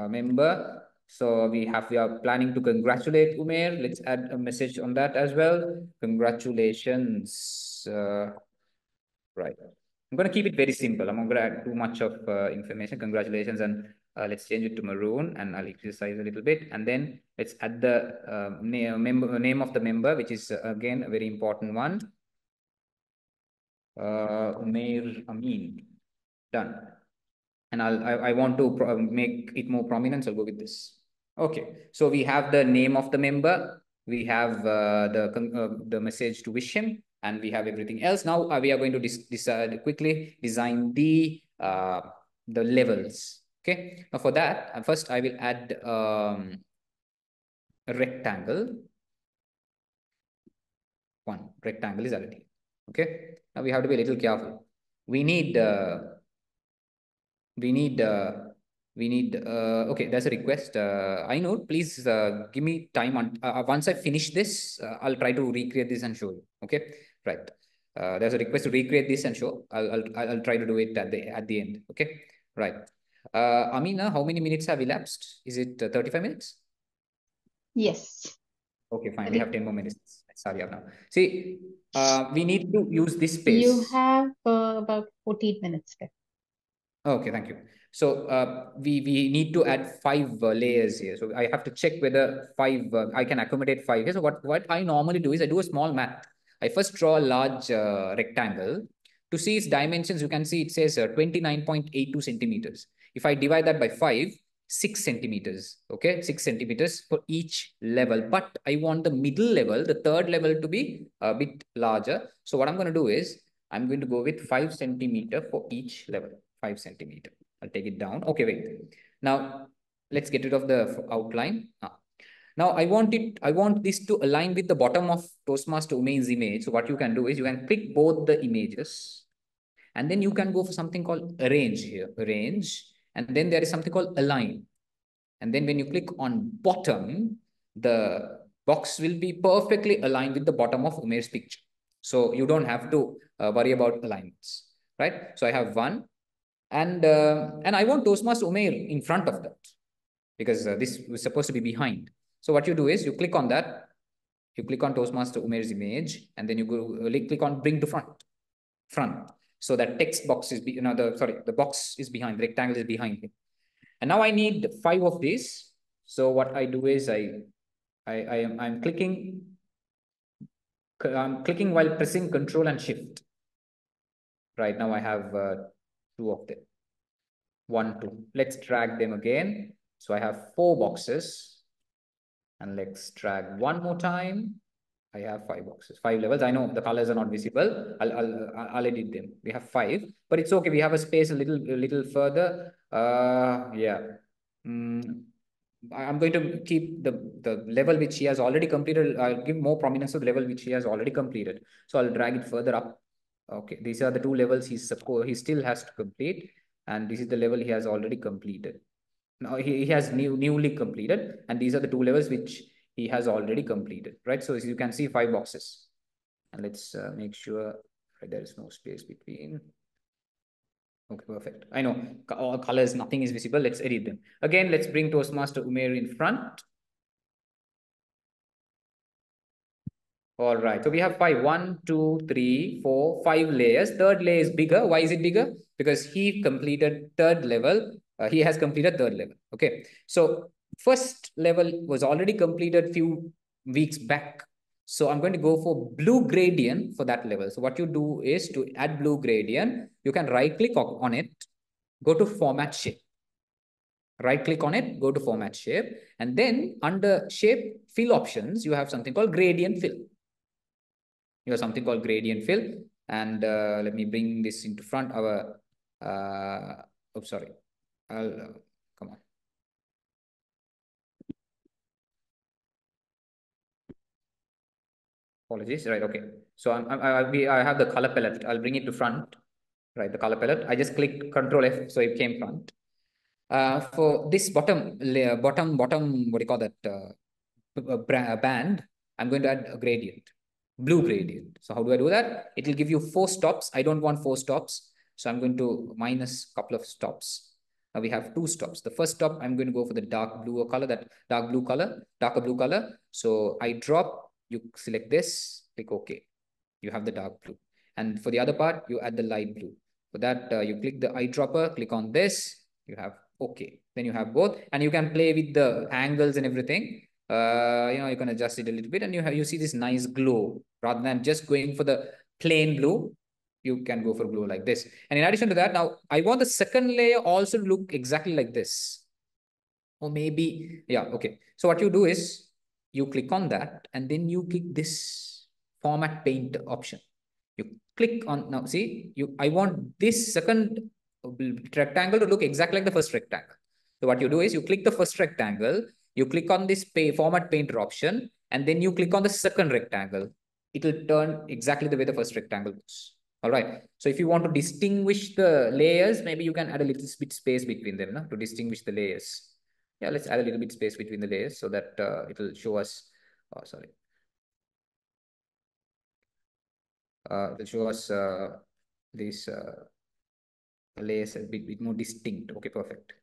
member. So we are planning to congratulate Umair. Let's add a message on that as well. Congratulations. Right. I'm going to keep it very simple. I'm not going to add too much of information. Congratulations. And let's change it to maroon, and I'll increase the size a little bit. And then let's add the name of the member, which is again a very important one. Umair Amin. Done. And I want to make it more prominent, so I'll go with this. Okay, so we have the name of the member, we have the message to wish him, and we have everything else. Now we are going to quickly design the levels. Okay, now for that, first I will add a rectangle. One rectangle is already. Okay, now we have to be a little careful. We need okay, there's a request. I know, please give me time on once I finish this, I'll try to recreate this and show you. Okay, right. There's a request to recreate this and show. I'll try to do it at the end. Okay, right. Amina, how many minutes have elapsed? Is it 35 minutes? Yes. Okay, fine. We have 10 more minutes. Sorry, now. See, we need to use this space. You have about 14 minutes left. Okay, thank you. So we need to add 5 layers here. So I have to check whether 5 I can accommodate 5 here. So what I normally do is I do a small math. I first draw a large rectangle. To see its dimensions, you can see it says 29.82 centimeters. If I divide that by 5, 6 centimeters. Okay, 6 centimeters for each level. But I want the middle level, the third level, to be a bit larger. So what I'm going to do is I'm going to go with 5 centimeter for each level. 5 centimeter. I'll take it down. Okay, wait. Now let's get rid of the outline. Now I want this to align with the bottom of Toastmaster Umain's image. So what you can do is you can click both the images, and then you can go for something called arrange here. Arrange, and then there is something called align. And then when you click on bottom, the box will be perfectly aligned with the bottom of Umair's picture. So you don't have to worry about alignments, right? So I have one, and I want Toastmaster Umair in front of that, because this was supposed to be behind. So what you do is you click on that, you click on Toastmaster Umair's image, and then you go click on bring to front. So that text box is, the box is behind, the rectangle is behind him. And now I need 5 of these. So what I do is I'm clicking while pressing Control and Shift. Right now I have 2 of them. 1, 2. Let's drag them again. So I have 4 boxes. And let's drag one more time. I have 5 boxes, 5 levels. I know the colors are not visible. I'll edit them. We have 5, but it's okay. We have a space a little further. Yeah. I'm going to keep the level which he has already completed. I'll give more prominence to the level which he has already completed. So I'll drag it further up. Okay, these are the 2 levels he still has to complete, and this is the level he has already completed. Now he has newly completed, and these are the 2 levels which he has already completed, right? So as you can see, 5 boxes, and let's make sure there is no space between. Okay, perfect. I know all colors, nothing is visible. Let's edit them again. Let's bring Toastmaster Umair in front. All right, so we have 5. 1, 2, 3, 4, 5 layers. Third layer is bigger. Why is it bigger? Because he completed 3rd level. He has completed 3rd level. Okay, so first level was already completed few weeks back. So I'm going to go for blue gradient for that level. So what you do is to add blue gradient, you can right click on it, go to format shape. Right click on it, go to format shape, and then under shape fill options, you have something called gradient fill. You have something called gradient fill, and let me bring this into front. Our oops, sorry, I'll come on. Apologies. Right. Okay. So I have the color palette. I'll bring it to front. Right. The color palette. I just clicked Control F, so it came front. For this bottom layer, bottom, what do you call that? Band. I'm going to add a gradient, blue gradient. So how do I do that? It will give you 4 stops. I don't want 4 stops. So I'm going to minus a couple of stops. Now we have 2 stops. The first stop, I'm going to go for the dark blue color, darker blue color. So I drop, you select this, click OK. You have the dark blue. And for the other part, you add the light blue. For that, you click the eyedropper, click on this, you have OK. Then you have both, and you can play with the angles and everything. You can adjust it a little bit, and you see this nice glow. Rather than just going for the plain blue, you can go for glow like this. And in addition to that, now I want the second layer also to look exactly like this. Or maybe, yeah, okay. So what you do is you click on that, and then you click this format paint option. You click on, now see, I want this second rectangle to look exactly like the first rectangle. So what you do is you click the first rectangle, you click on this format painter option, and then you click on the second rectangle. It will turn exactly the way the first rectangle goes. All right. So if you want to distinguish the layers, maybe you can add a little bit space between them, no? To distinguish the layers. Yeah, let's add a little bit space between the layers so that it will show us, it will show us these layers a bit more distinct. Okay, perfect.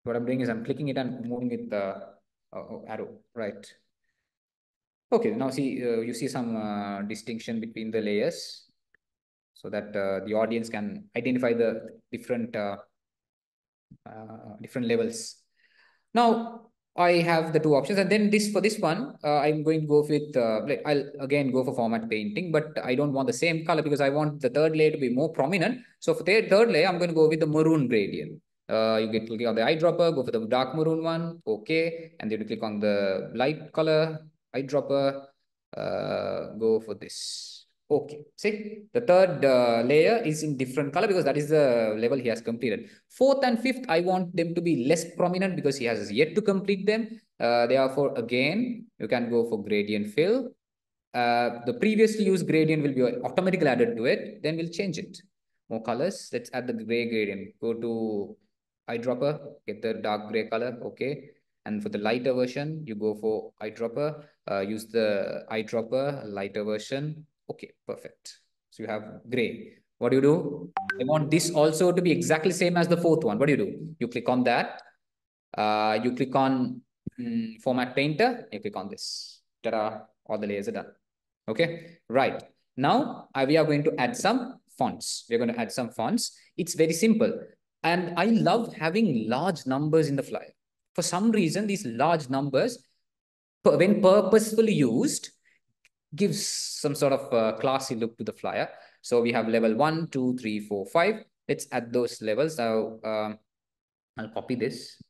What I'm doing is I'm clicking it and moving with the arrow, right? Okay, now see, you see some distinction between the layers so that the audience can identify the different levels. Now I have the 2 options, and then for this one, I'm going to go with, I'll again go for format painting, but I don't want the same color because I want the 3rd layer to be more prominent. So for the 3rd layer, I'm going to go with the maroon gradient. You get click on the eyedropper, go for the dark maroon one, okay, and then you click on the light color eyedropper, go for this. Okay, see, the 3rd layer is in different color because that is the level he has completed. 4th and 5th, I want them to be less prominent because he has yet to complete them. Therefore, again, you can go for gradient fill. The previously used gradient will be automatically added to it. Then we'll change it. More colors. Let's add the gray gradient. Go to eyedropper, get the dark gray color. Okay. And for the lighter version, you go for eyedropper, use the eyedropper lighter version. Okay, perfect. So you have gray. What do you do? I want this also to be exactly same as the fourth one. What do? You click on that. You click on format painter. You click on this. Ta-da! All the layers are done. Okay, right. Now we are going to add some fonts. We're going to add some fonts. It's very simple. And I love having large numbers in the flyer. For some reason, these large numbers, when purposefully used, gives some sort of classy look to the flyer. So we have level 1, 2, 3, 4, 5. Let's add those levels. Now I'll copy this.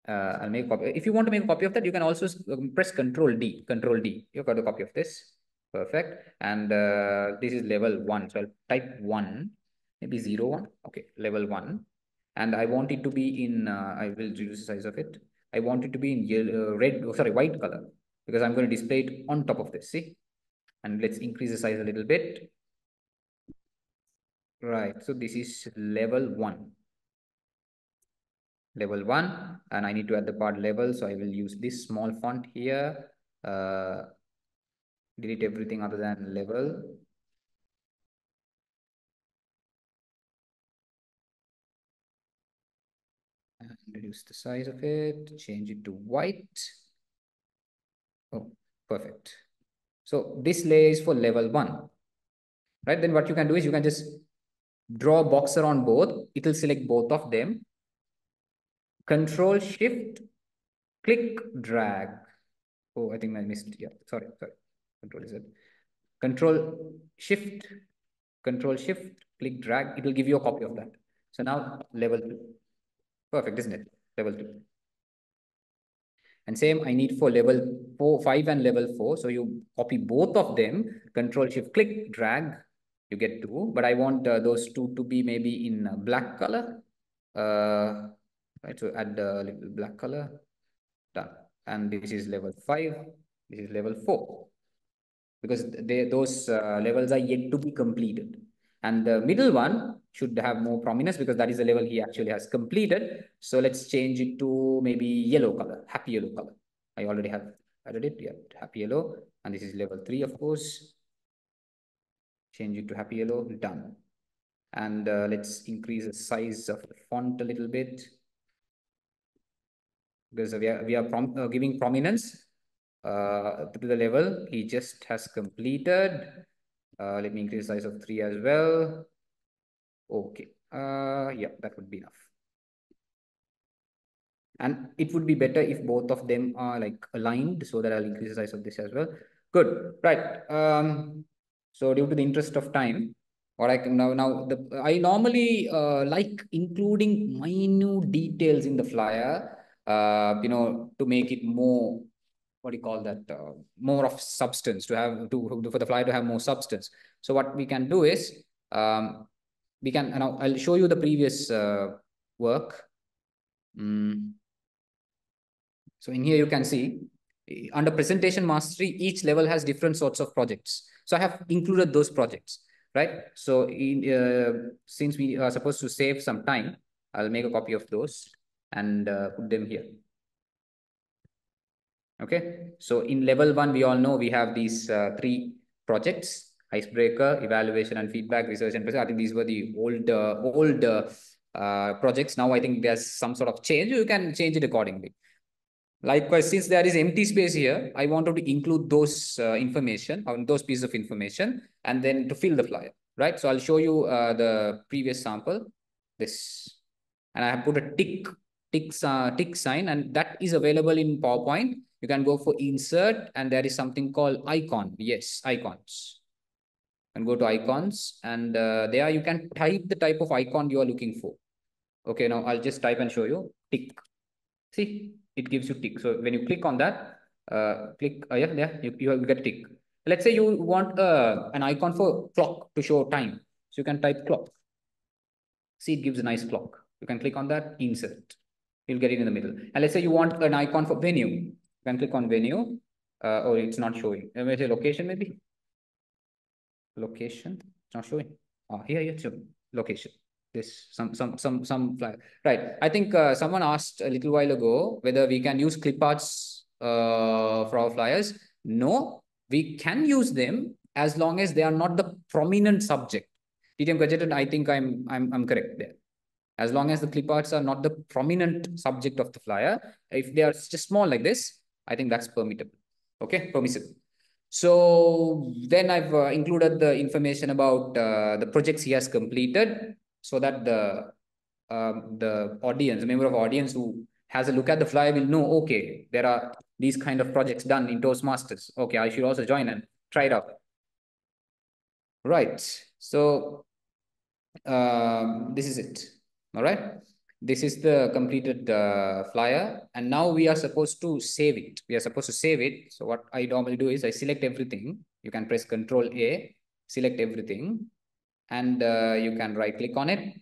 I'll make a copy. If you want to make a copy of that, you can also press Control D. Control D. You've got a copy of this. Perfect. And this is level 1. So I'll type 1, maybe 0, 1. Okay, level 1. And I want it to be in, I will reduce the size of it. I want it to be in yellow, white color, because I'm going to display it on top of this. See? And let's increase the size a little bit. Right. So this is level 1. Level 1, and I need to add the part level. So I will use this small font here. Delete everything other than level. And reduce the size of it, change it to white. Oh, perfect. So this layer is for level 1, right? Then what you can do is you can just draw a box around both. It will select both of them. Control Shift, click, drag. Oh, I think I missed. Yeah, sorry. Control is it. Control Shift, click, drag. It will give you a copy of that. So now level 2. Perfect, isn't it? Level 2. And same I need for level 4, 5 and level 4. So you copy both of them, Control Shift, click, drag, you get 2. But I want those 2 to be maybe in black color. Right, so add a little black color. Done. And this is level 5. This is level 4. Because those levels are yet to be completed. And the middle one should have more prominence because that is the level he actually has completed. So let's change it to maybe yellow color, happy yellow color. I already have added it. Yeah, happy yellow. And this is level 3, of course. Change it to happy yellow. Done. And let's increase the size of the font a little bit. Because we are giving prominence to the level he just has completed. Let me increase the size of 3 as well. Okay. Yeah, that would be enough. And it would be better if both of them are like aligned, so that I'll increase the size of this as well. Good. Right. So due to the interest of time, what I can I normally like including minute details in the flyer, to make it more, what do you call that, more of substance, for the flyer to have more substance. So what we can do is we can, now I'll show you the previous work. So in here you can see under presentation mastery, each level has different sorts of projects. So I have included those projects, right? So since we are supposed to save some time, I'll make a copy of those and put them here. Okay, so in level 1, we all know we have these 3 projects: icebreaker, evaluation and feedback, research and present. I think these were the old projects. Now I think there's some sort of change. You can change it accordingly. Likewise, since there is empty space here, I wanted to include those information, or those pieces of information, and then to fill the flyer, right? So I'll show you the previous sample, this, and I have put a tick sign, and that is available in PowerPoint. You can go for insert, and there is something called icon. Yes, icons. And go to icons, and there you can type the type of icon you are looking for. Okay, now I'll just type and show you. Tick. See, it gives you tick. So when you click on that, you get tick. Let's say you want an icon for clock to show time. So you can type clock. See, it gives a nice clock. You can click on that, insert. You'll get it in the middle. And let's say you want an icon for venue. You can click on venue. Or it's not showing. Let me say location maybe. Location. It's not showing. Here, it's showing. Location. this some flag. Right. I think someone asked a little while ago whether we can use clip arts for our flyers. No, we can use them as long as they are not the prominent subject. DTM gadget, I think I'm correct there. As long as the clip arts are not the prominent subject of the flyer, if they are just small like this, I think that's permissible. Okay, permissible. So then I've included the information about the projects he has completed, so that the audience, the member of audience who has a look at the flyer will know, okay, there are these kind of projects done in Toastmasters. Okay, I should also join and try it out. Right. So this is it. All right. This is the completed flyer, and now we are supposed to save it. We are supposed to save it. So what I normally do is I select everything. You can press Control A, select everything, and you can right click on it,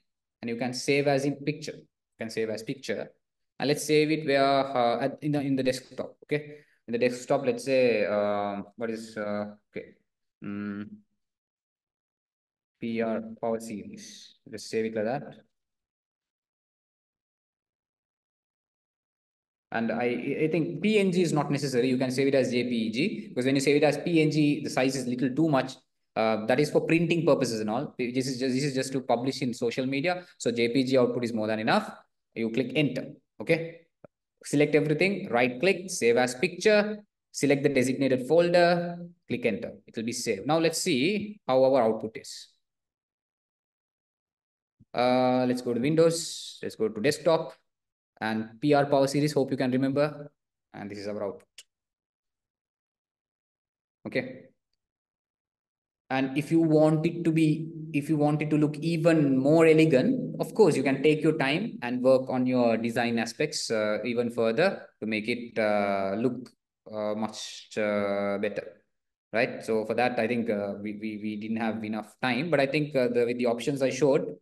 and you can save as in picture. You can save as picture, and let's save it where in the desktop. Okay, in the desktop, let's say what is okay. PR Power Series. Just save it like that. And I think PNG is not necessary. You can save it as JPEG, because when you save it as PNG, the size is little too much. That is for printing purposes and all. This is just to publish in social media. So JPG output is more than enough. You click enter. Okay. Select everything, right click, save as picture, select the designated folder, click enter. It will be saved. Now let's see how our output is. Let's go to Windows. Let's go to desktop and PR Power Series. Hope you can remember. And this is our output. Okay. And if you want it to look even more elegant, of course, you can take your time and work on your design aspects even further to make it look much better. Right. So for that, I think we didn't have enough time, but I think with the options I showed,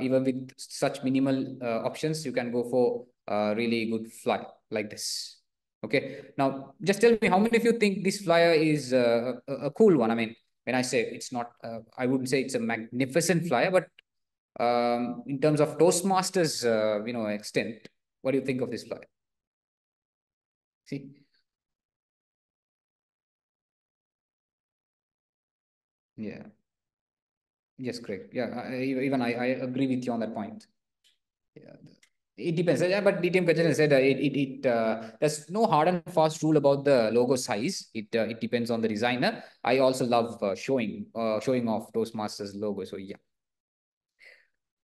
even with such minimal options, you can go for a really good fly like this. Okay. Now, just tell me, how many of you think this flyer is a cool one? I mean, when I say it's not, I wouldn't say it's a magnificent flyer, but in terms of Toastmasters, extent, what do you think of this flyer? See? Yeah. Yes, correct. Yeah, even I agree with you on that point. Yeah. It depends. Yeah, but DTM Kacharan said there's no hard and fast rule about the logo size. It depends on the designer. I also love showing off Toastmasters logo. So yeah.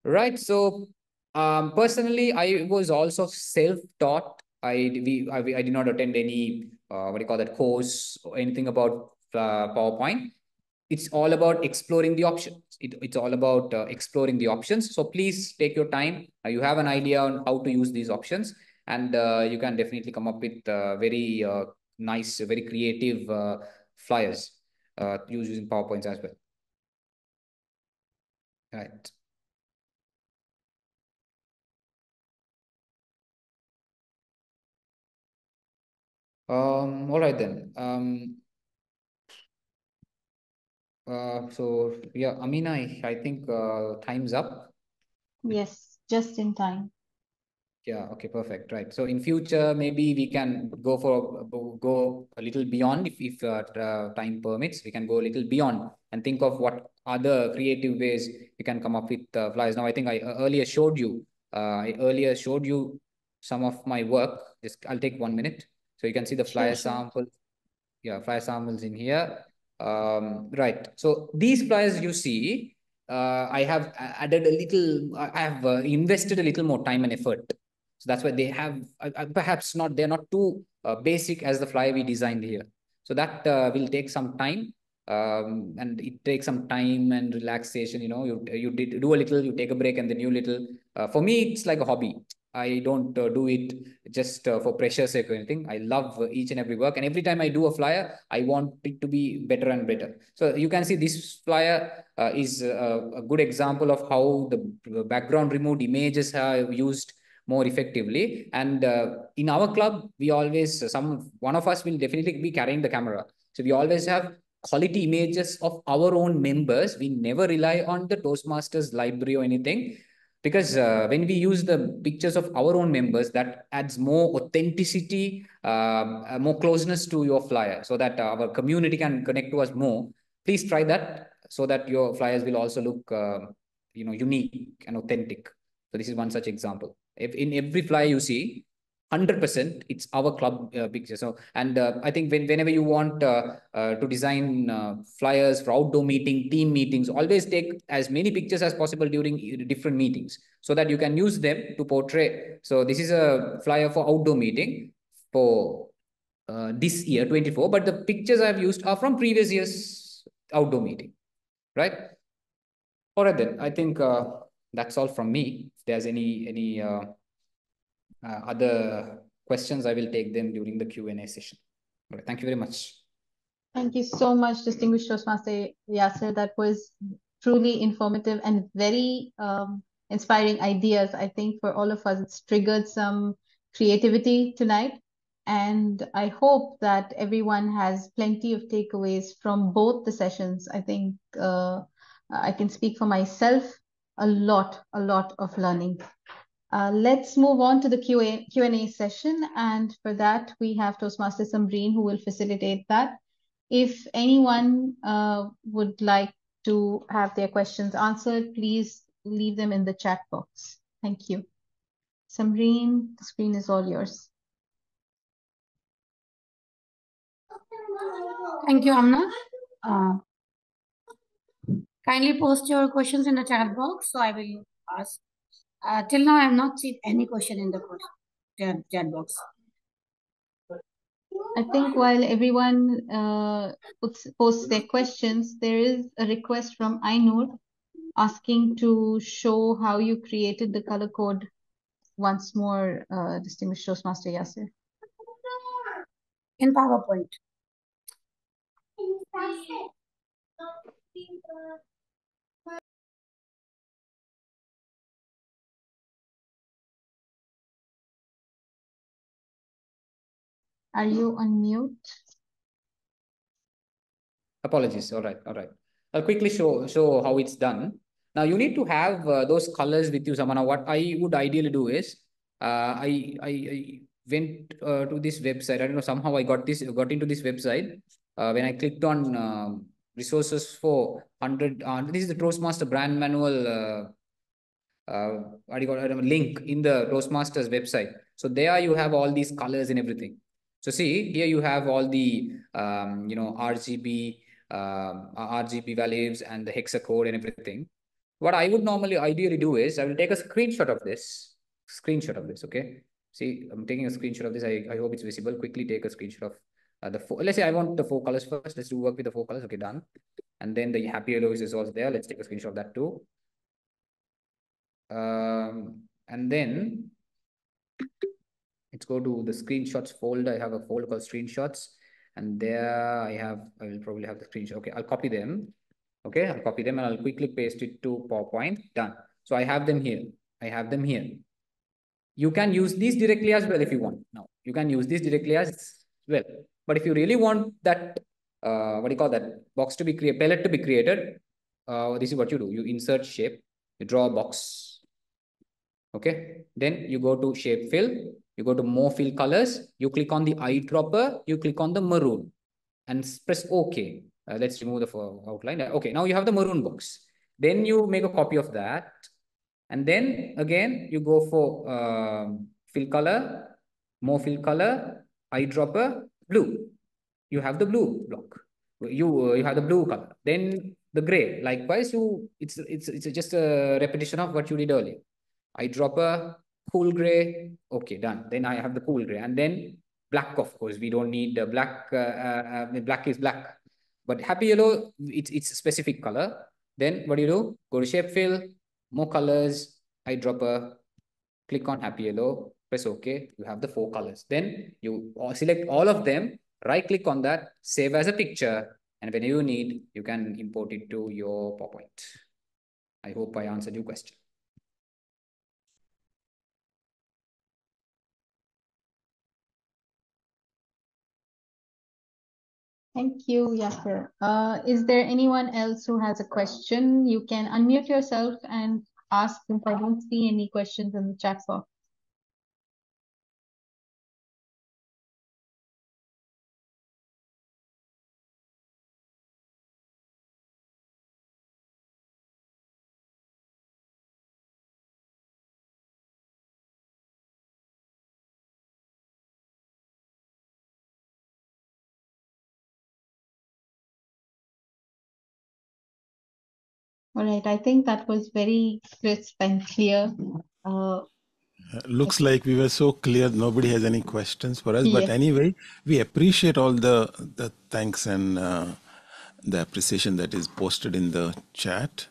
Right. So personally, I was also self-taught. I did not attend any what do you call that, course or anything about PowerPoint. It's all about exploring the options. It's all about exploring the options. So please take your time. You have an idea on how to use these options, and you can definitely come up with very nice, very creative flyers using PowerPoints as well. Right. All right then. So yeah, Amina, I think time's up. Yes, just in time. Yeah, okay, perfect. Right. So in future, maybe we can go a little beyond if time permits. We can go a little beyond and think of what other creative ways we can come up with flyers. Now, I think I earlier showed you. Some of my work. Just I'll take 1 minute, so you can see the flyer sample. Yeah, flyer samples in here. Right. So these flyers you see, I have added a little. I have invested a little more time and effort. So that's why they have perhaps not. They're not too basic as the flyer we designed here. So that will take some time. And it takes some time and relaxation. You do a little, you take a break, and then you little. For me, it's like a hobby. I don't do it just for pressure sake or anything. I love each and every work, and every time I do a flyer, I want it to be better and better. So you can see this flyer is a good example of how the background removed images are used more effectively. And in our club, we always one of us will definitely be carrying the camera. So we always have quality images of our own members. We never rely on the Toastmasters library or anything. because when we use the pictures of our own members, that adds more authenticity, more closeness to your flyer, so that our community can connect to us more. Please try that, so that your flyers will also look unique and authentic. So this is one such example. If in every flyer you see, 100% it's our club picture. So, and I think whenever you want to design flyers for outdoor meeting, team meetings, always take as many pictures as possible during different meetings, so that you can use them to portray. So this is a flyer for outdoor meeting for this year 24, but the pictures I've used are from previous years outdoor meeting, right? All right, then I think that's all from me. If there's any other questions, I will take them during the Q&A session. All right, thank you very much. Thank you so much, distinguished Toastmaster Yasser. That was truly informative and very inspiring ideas. I think for all of us, it's triggered some creativity tonight. And I hope that everyone has plenty of takeaways from both the sessions. I think I can speak for myself, a lot of learning. Let's move on to the Q&A session. And for that, we have Toastmaster Samreen, who will facilitate that. If anyone would like to have their questions answered, please leave them in the chat box. Thank you. Samreen, the screen is all yours. Thank you, Amna. Kindly post your questions in the chat box, so I will ask. Till now, I have not seen any question in the chat box. I think while everyone posts their questions, there is a request from Ainur asking to show how you created the color code once more, distinguished Toastmaster Yasser. In PowerPoint. Are you on mute? Apologies. All right. I'll quickly show how it's done. Now you need to have those colors with you, Samana. What I would ideally do is I went to this website. I don't know, somehow I got into this website when I clicked on resources for 100. This is the Toastmaster brand manual. What do you call it? A link in the Toastmasters website. So there you have all these colors and everything. So see here you have all the RGB values and the hexa code and everything. What I would ideally do is I will take a screenshot of this. Okay. See, I'm taking a screenshot of this. I hope it's visible. Quickly take a screenshot of let's say I want the 4 colors first. Let's do work with the 4 colors. Okay, done. And then the happy yellow is also there. Let's take a screenshot of that too. And then let's go to the screenshots folder. I have a folder called screenshots, and there I will probably have the screenshot. Okay, I'll copy them. Okay, I'll copy them and I'll quickly paste it to PowerPoint. Done. So I have them here. You can use these directly as well if you want. Now you can use these directly as well. But if you really want that, what do you call that box to be created, pellet to be created, this is what you do. You insert shape, you draw a box. Okay, then you go to shape fill, you go to more fill colors, you click on the eyedropper, you click on the maroon and press OK. Let's remove the outline. Okay, now you have the maroon box. Then you make a copy of that. And then again, you go for fill color, more fill color, eyedropper, blue. You have the blue block. You have the blue color. Then the gray. Likewise, it's just a repetition of what you did earlier. Eyedropper, cool gray. Okay, done. Then I have the cool gray. And then black, of course. We don't need the black. Black is black. But happy yellow, it's a specific color. Then what do? Go to shape fill, more colors, eyedropper, click on happy yellow, press OK. You have the 4 colors. Then you select all of them, right click on that, save as a picture. And when you need, you can import it to your PowerPoint. I hope I answered your question. Thank you, Yasser. Is there anyone else who has a question? You can unmute yourself and ask since I don't see any questions in the chat box. All right, I think that was very crisp and clear. Looks like we were so clear, nobody has any questions for us. But Yes. anyway, we appreciate all the thanks and the appreciation that is posted in the chat.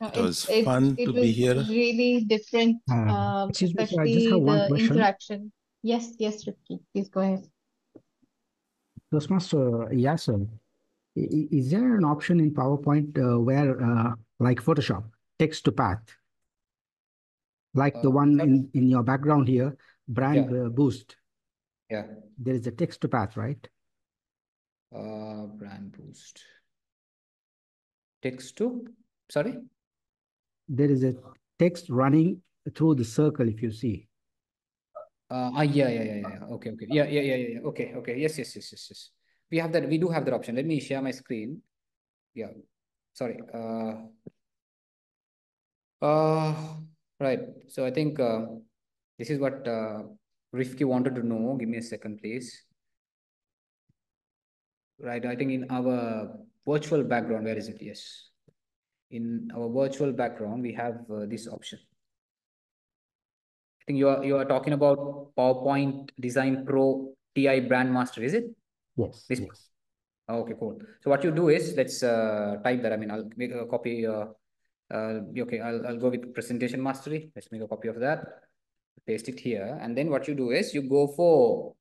It was fun to be here. Really different, Excuse me, sir, I just especially have one the question. interaction. Yes, Ricky, please go ahead. Toastmaster, yes, sir. Is there an option in PowerPoint where, like Photoshop, text to path, like the one in your background here, brand boost? Yeah. There is a text to path, right? Brand boost. Text to, sorry? There is a text running through the circle, if you see. Yeah. Okay. Yeah. Okay. Yes. We have that. We do have that option. Let me share my screen. Yeah. Sorry. Right. So I think this is what Rifki wanted to know. Give me a second, please. Right. I think in our virtual background, where is it? Yes. In our virtual background, we have this option. I think you are talking about PowerPoint Design Pro TI Brand Master, is it? Yes. This. Yes. Okay, cool. So what you do is let's type that. I mean, I'll make a copy. Okay, I'll go with presentation mastery. Let's make a copy of that. Paste it here, and then what you do is you go for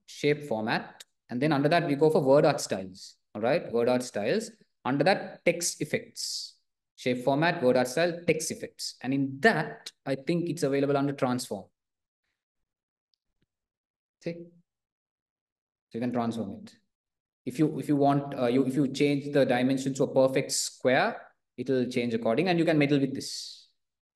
shape format, and then under that we go for word art styles. All right, word art styles. Under that, text effects. Shape format, word art style, text effects, and in that I think it's available under transform. See, so you can transform it. If you want if you change the dimension to a perfect square, it'll change according, and you can meddle with this.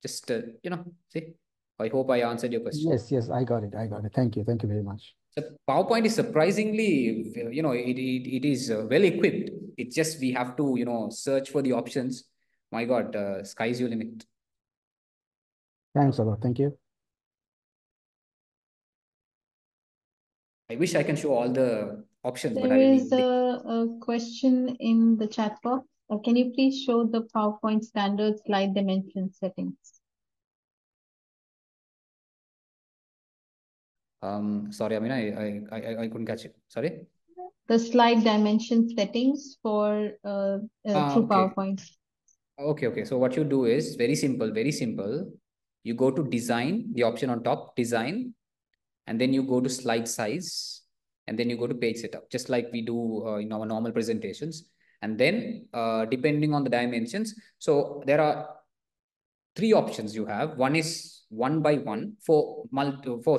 Just see. I hope I answered your question. Yes, I got it. Thank you very much. So PowerPoint is surprisingly, it is well equipped. It's just we have to search for the options. My God, sky's your limit. Thanks a lot. Thank you. I wish I can show all the options, but There I will is need. a question in the chat box. Can you please show the PowerPoint standard slide dimension settings? Sorry, I mean, I couldn't catch it. Sorry. The slide dimension settings for through PowerPoint. Okay. So what you do is very simple. You go to design, the option on top, design, and then you go to slide size, and then you go to page setup, just like we do in our normal presentations. And then depending on the dimensions, so there are three options you have. One is 1 by 1 for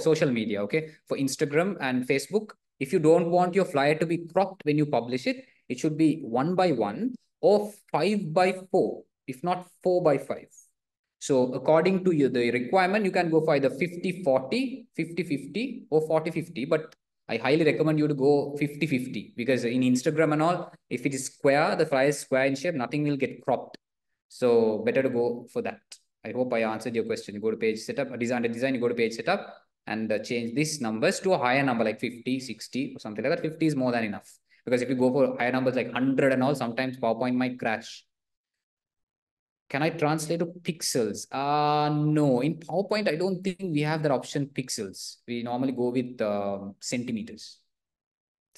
social media, okay? For Instagram and Facebook. If you don't want your flyer to be cropped when you publish it, it should be 1 by 1 or 5 by 4, if not 4 by 5. So according to the requirement, you can go for either 50-40, 50-50, or 40-50. But I highly recommend you to go 50-50 because in Instagram and all, if it is square, the flyer is square in shape, nothing will get cropped. So better to go for that. I hope I answered your question. You go to page setup, design, you go to page setup and change these numbers to a higher number like 50, 60 or something like that. 50 is more than enough. Because if you go for higher numbers like 100 and all, sometimes PowerPoint might crash. Can I translate to pixels? No. In PowerPoint, I don't think we have that option pixels. We normally go with centimeters.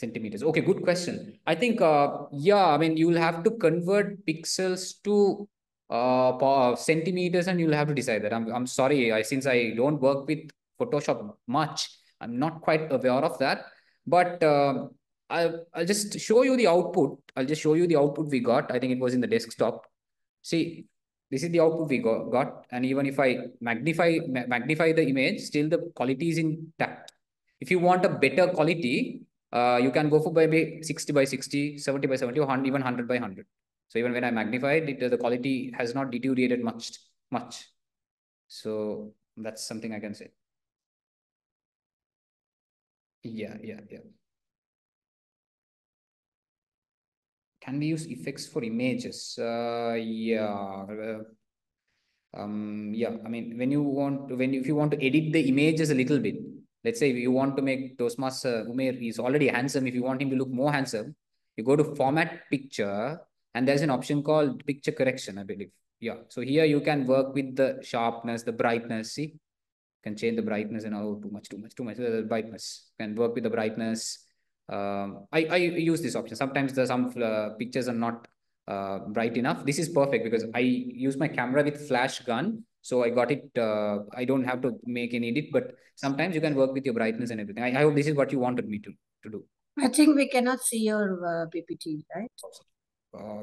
Okay, good question. I think, I mean, you'll have to convert pixels to centimeters and you'll have to decide that. I'm sorry, since I don't work with Photoshop much, I'm not quite aware of that. But I'll just show you the output. I'll just show you the output we got. I think it was in the desktop. See, this is the output we got. And even if I magnify the image, still the quality is intact. If you want a better quality, you can go for maybe 60 by 60, 70 by 70, or even 100 by 100. So even when I magnified it, the quality has not deteriorated much. So that's something I can say. Yeah. Can we use effects for images? Yeah. Yeah, I mean, if you want to edit the images a little bit, let's say you want to make Toastmaster Umair is already handsome. If you want him to look more handsome, you go to format picture, and there's an option called picture correction, I believe. Yeah, so here you can work with the sharpness, the brightness. See, you can change the brightness and too much. The brightness can work with the brightness. I use this option. Sometimes some pictures are not bright enough. This is perfect because I use my camera with flash gun. So I got it. I don't have to make any edit, but sometimes you can work with your brightness and everything. I hope this is what you wanted me to do. I think we cannot see your PPT, right?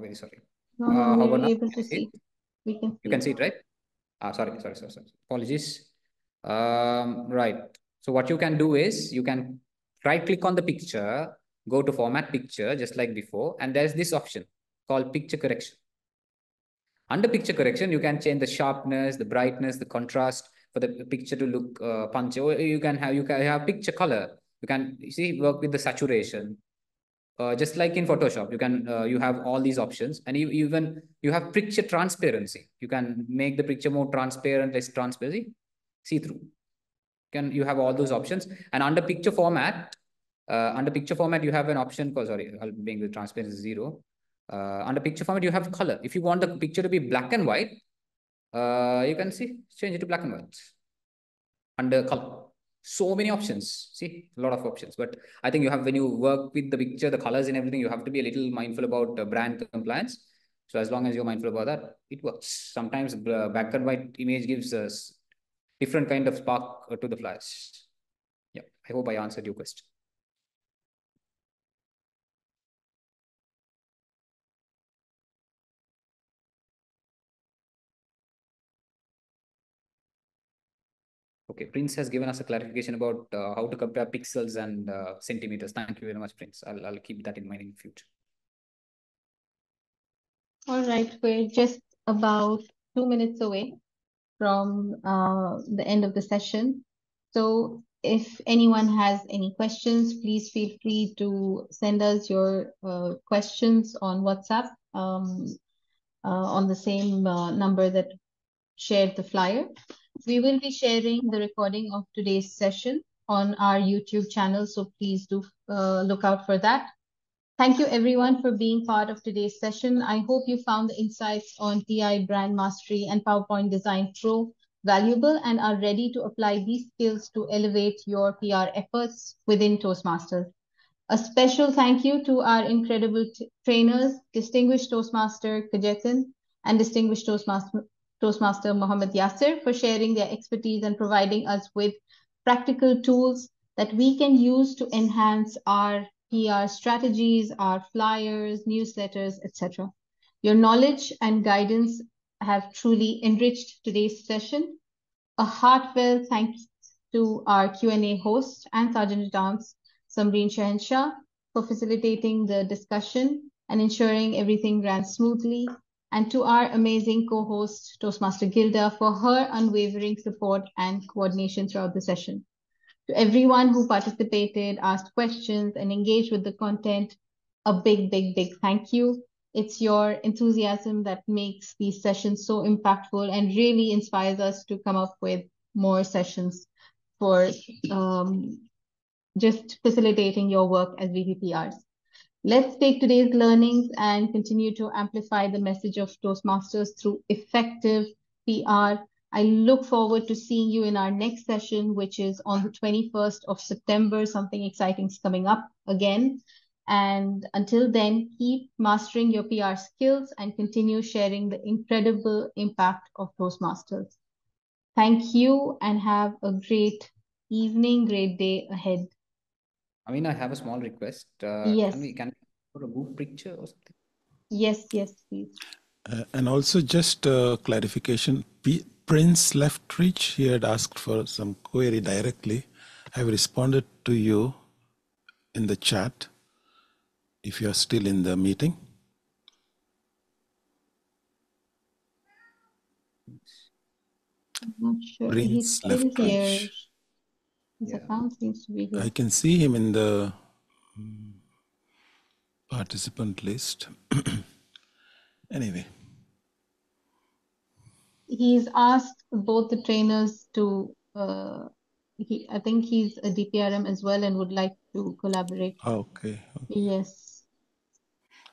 Very sorry. No, no, How we're about now? able to see. We can see. You can see it, right? Sorry. Apologies. Right. So what you can do is you can right click on the picture, go to format picture, just like before, and there's this option called picture correction. Under picture correction, you can change the sharpness, the brightness, the contrast for the picture to look punchy. Or you can have picture color. You can work with the saturation. Just like in Photoshop, you have all these options, and you have picture transparency. You can make the picture more transparent, less transparency, see through. You have all those options, and under picture format, you have an option called, sorry, I'll make the transparency 0. Under picture format, you have color. If you want the picture to be black and white, you can change it to black and white. Under color, so many options. See, a lot of options. But I think when you work with the picture, the colors and everything, you have to be a little mindful about brand compliance. So as long as you're mindful about that, it works. Sometimes black and white image gives us different kind of spark to the flash. Yeah, I hope I answered your question. Okay, Prince has given us a clarification about how to compare pixels and centimeters. Thank you very much, Prince. I'll keep that in mind in the future. All right, we're just about 2 minutes away from the end of the session. So if anyone has any questions, please feel free to send us your questions on WhatsApp on the same number that shared the flyer. We will be sharing the recording of today's session on our YouTube channel, so please do look out for that. Thank you everyone for being part of today's session. I hope you found the insights on PI Brand Mastery and PowerPoint Design Pro valuable and are ready to apply these skills to elevate your PR efforts within Toastmasters. A special thank you to our incredible trainers, Distinguished Toastmaster Kajetan and Distinguished Toastmaster Mohammed Yasser, for sharing their expertise and providing us with practical tools that we can use to enhance our PR strategies, our flyers, newsletters, etc. Your knowledge and guidance have truly enriched today's session. A heartfelt thanks to our Q&A host and Sergeant-at-Arms, Samreen Shahenshah, for facilitating the discussion and ensuring everything ran smoothly, and to our amazing co-host, Toastmaster Gilda, for her unwavering support and coordination throughout the session. To everyone who participated, asked questions, and engaged with the content, a big, big, big thank you. It's your enthusiasm that makes these sessions so impactful and really inspires us to come up with more sessions for just facilitating your work as VPPRs. Let's take today's learnings and continue to amplify the message of Toastmasters through effective PR. I look forward to seeing you in our next session, which is on the 21st of September. Something exciting is coming up again. And until then, keep mastering your PR skills and continue sharing the incredible impact of Toastmasters. Thank you and have a great evening, great day ahead. I mean, I have a small request. Yes. Can we put a group picture or something? Yes, please. And also just clarification, Prince Leftreach, he had asked for some query directly. I've responded to you in the chat if you're still in the meeting. I'm not sure. Prince He's still left here. reach. His account seems to be here. I can see him in the participant list. Anyway. He's asked both the trainers to, I think he's a DPRM as well and would like to collaborate. Okay. Yes.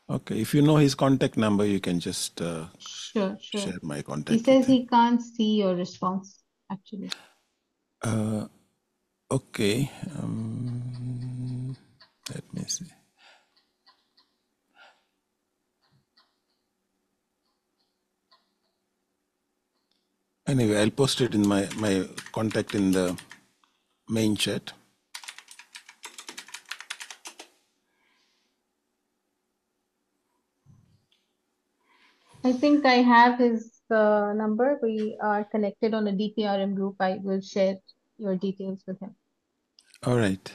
Okay. If you know his contact number, you can just Sure. share my contact. He says he can't see your response, actually. Okay. Let me see. Anyway, I'll post it in my contact in the main chat. I think I have his number. We are connected on a DPRM group. I will share your details with him. All right.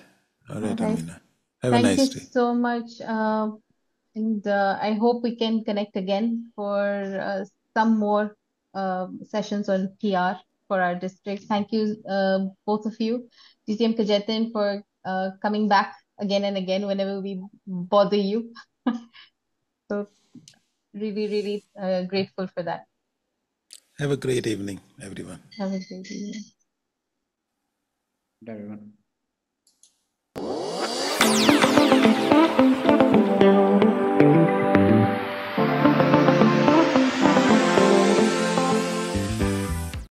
All right, Amina. Have a Thank nice you day. so much. And I hope we can connect again for some more sessions on PR for our district. Thank you, both of you, DTM Kajetan, for coming back again and again whenever we bother you. So really, really grateful for that. Have a great evening, everyone. Have a great evening. Everyone.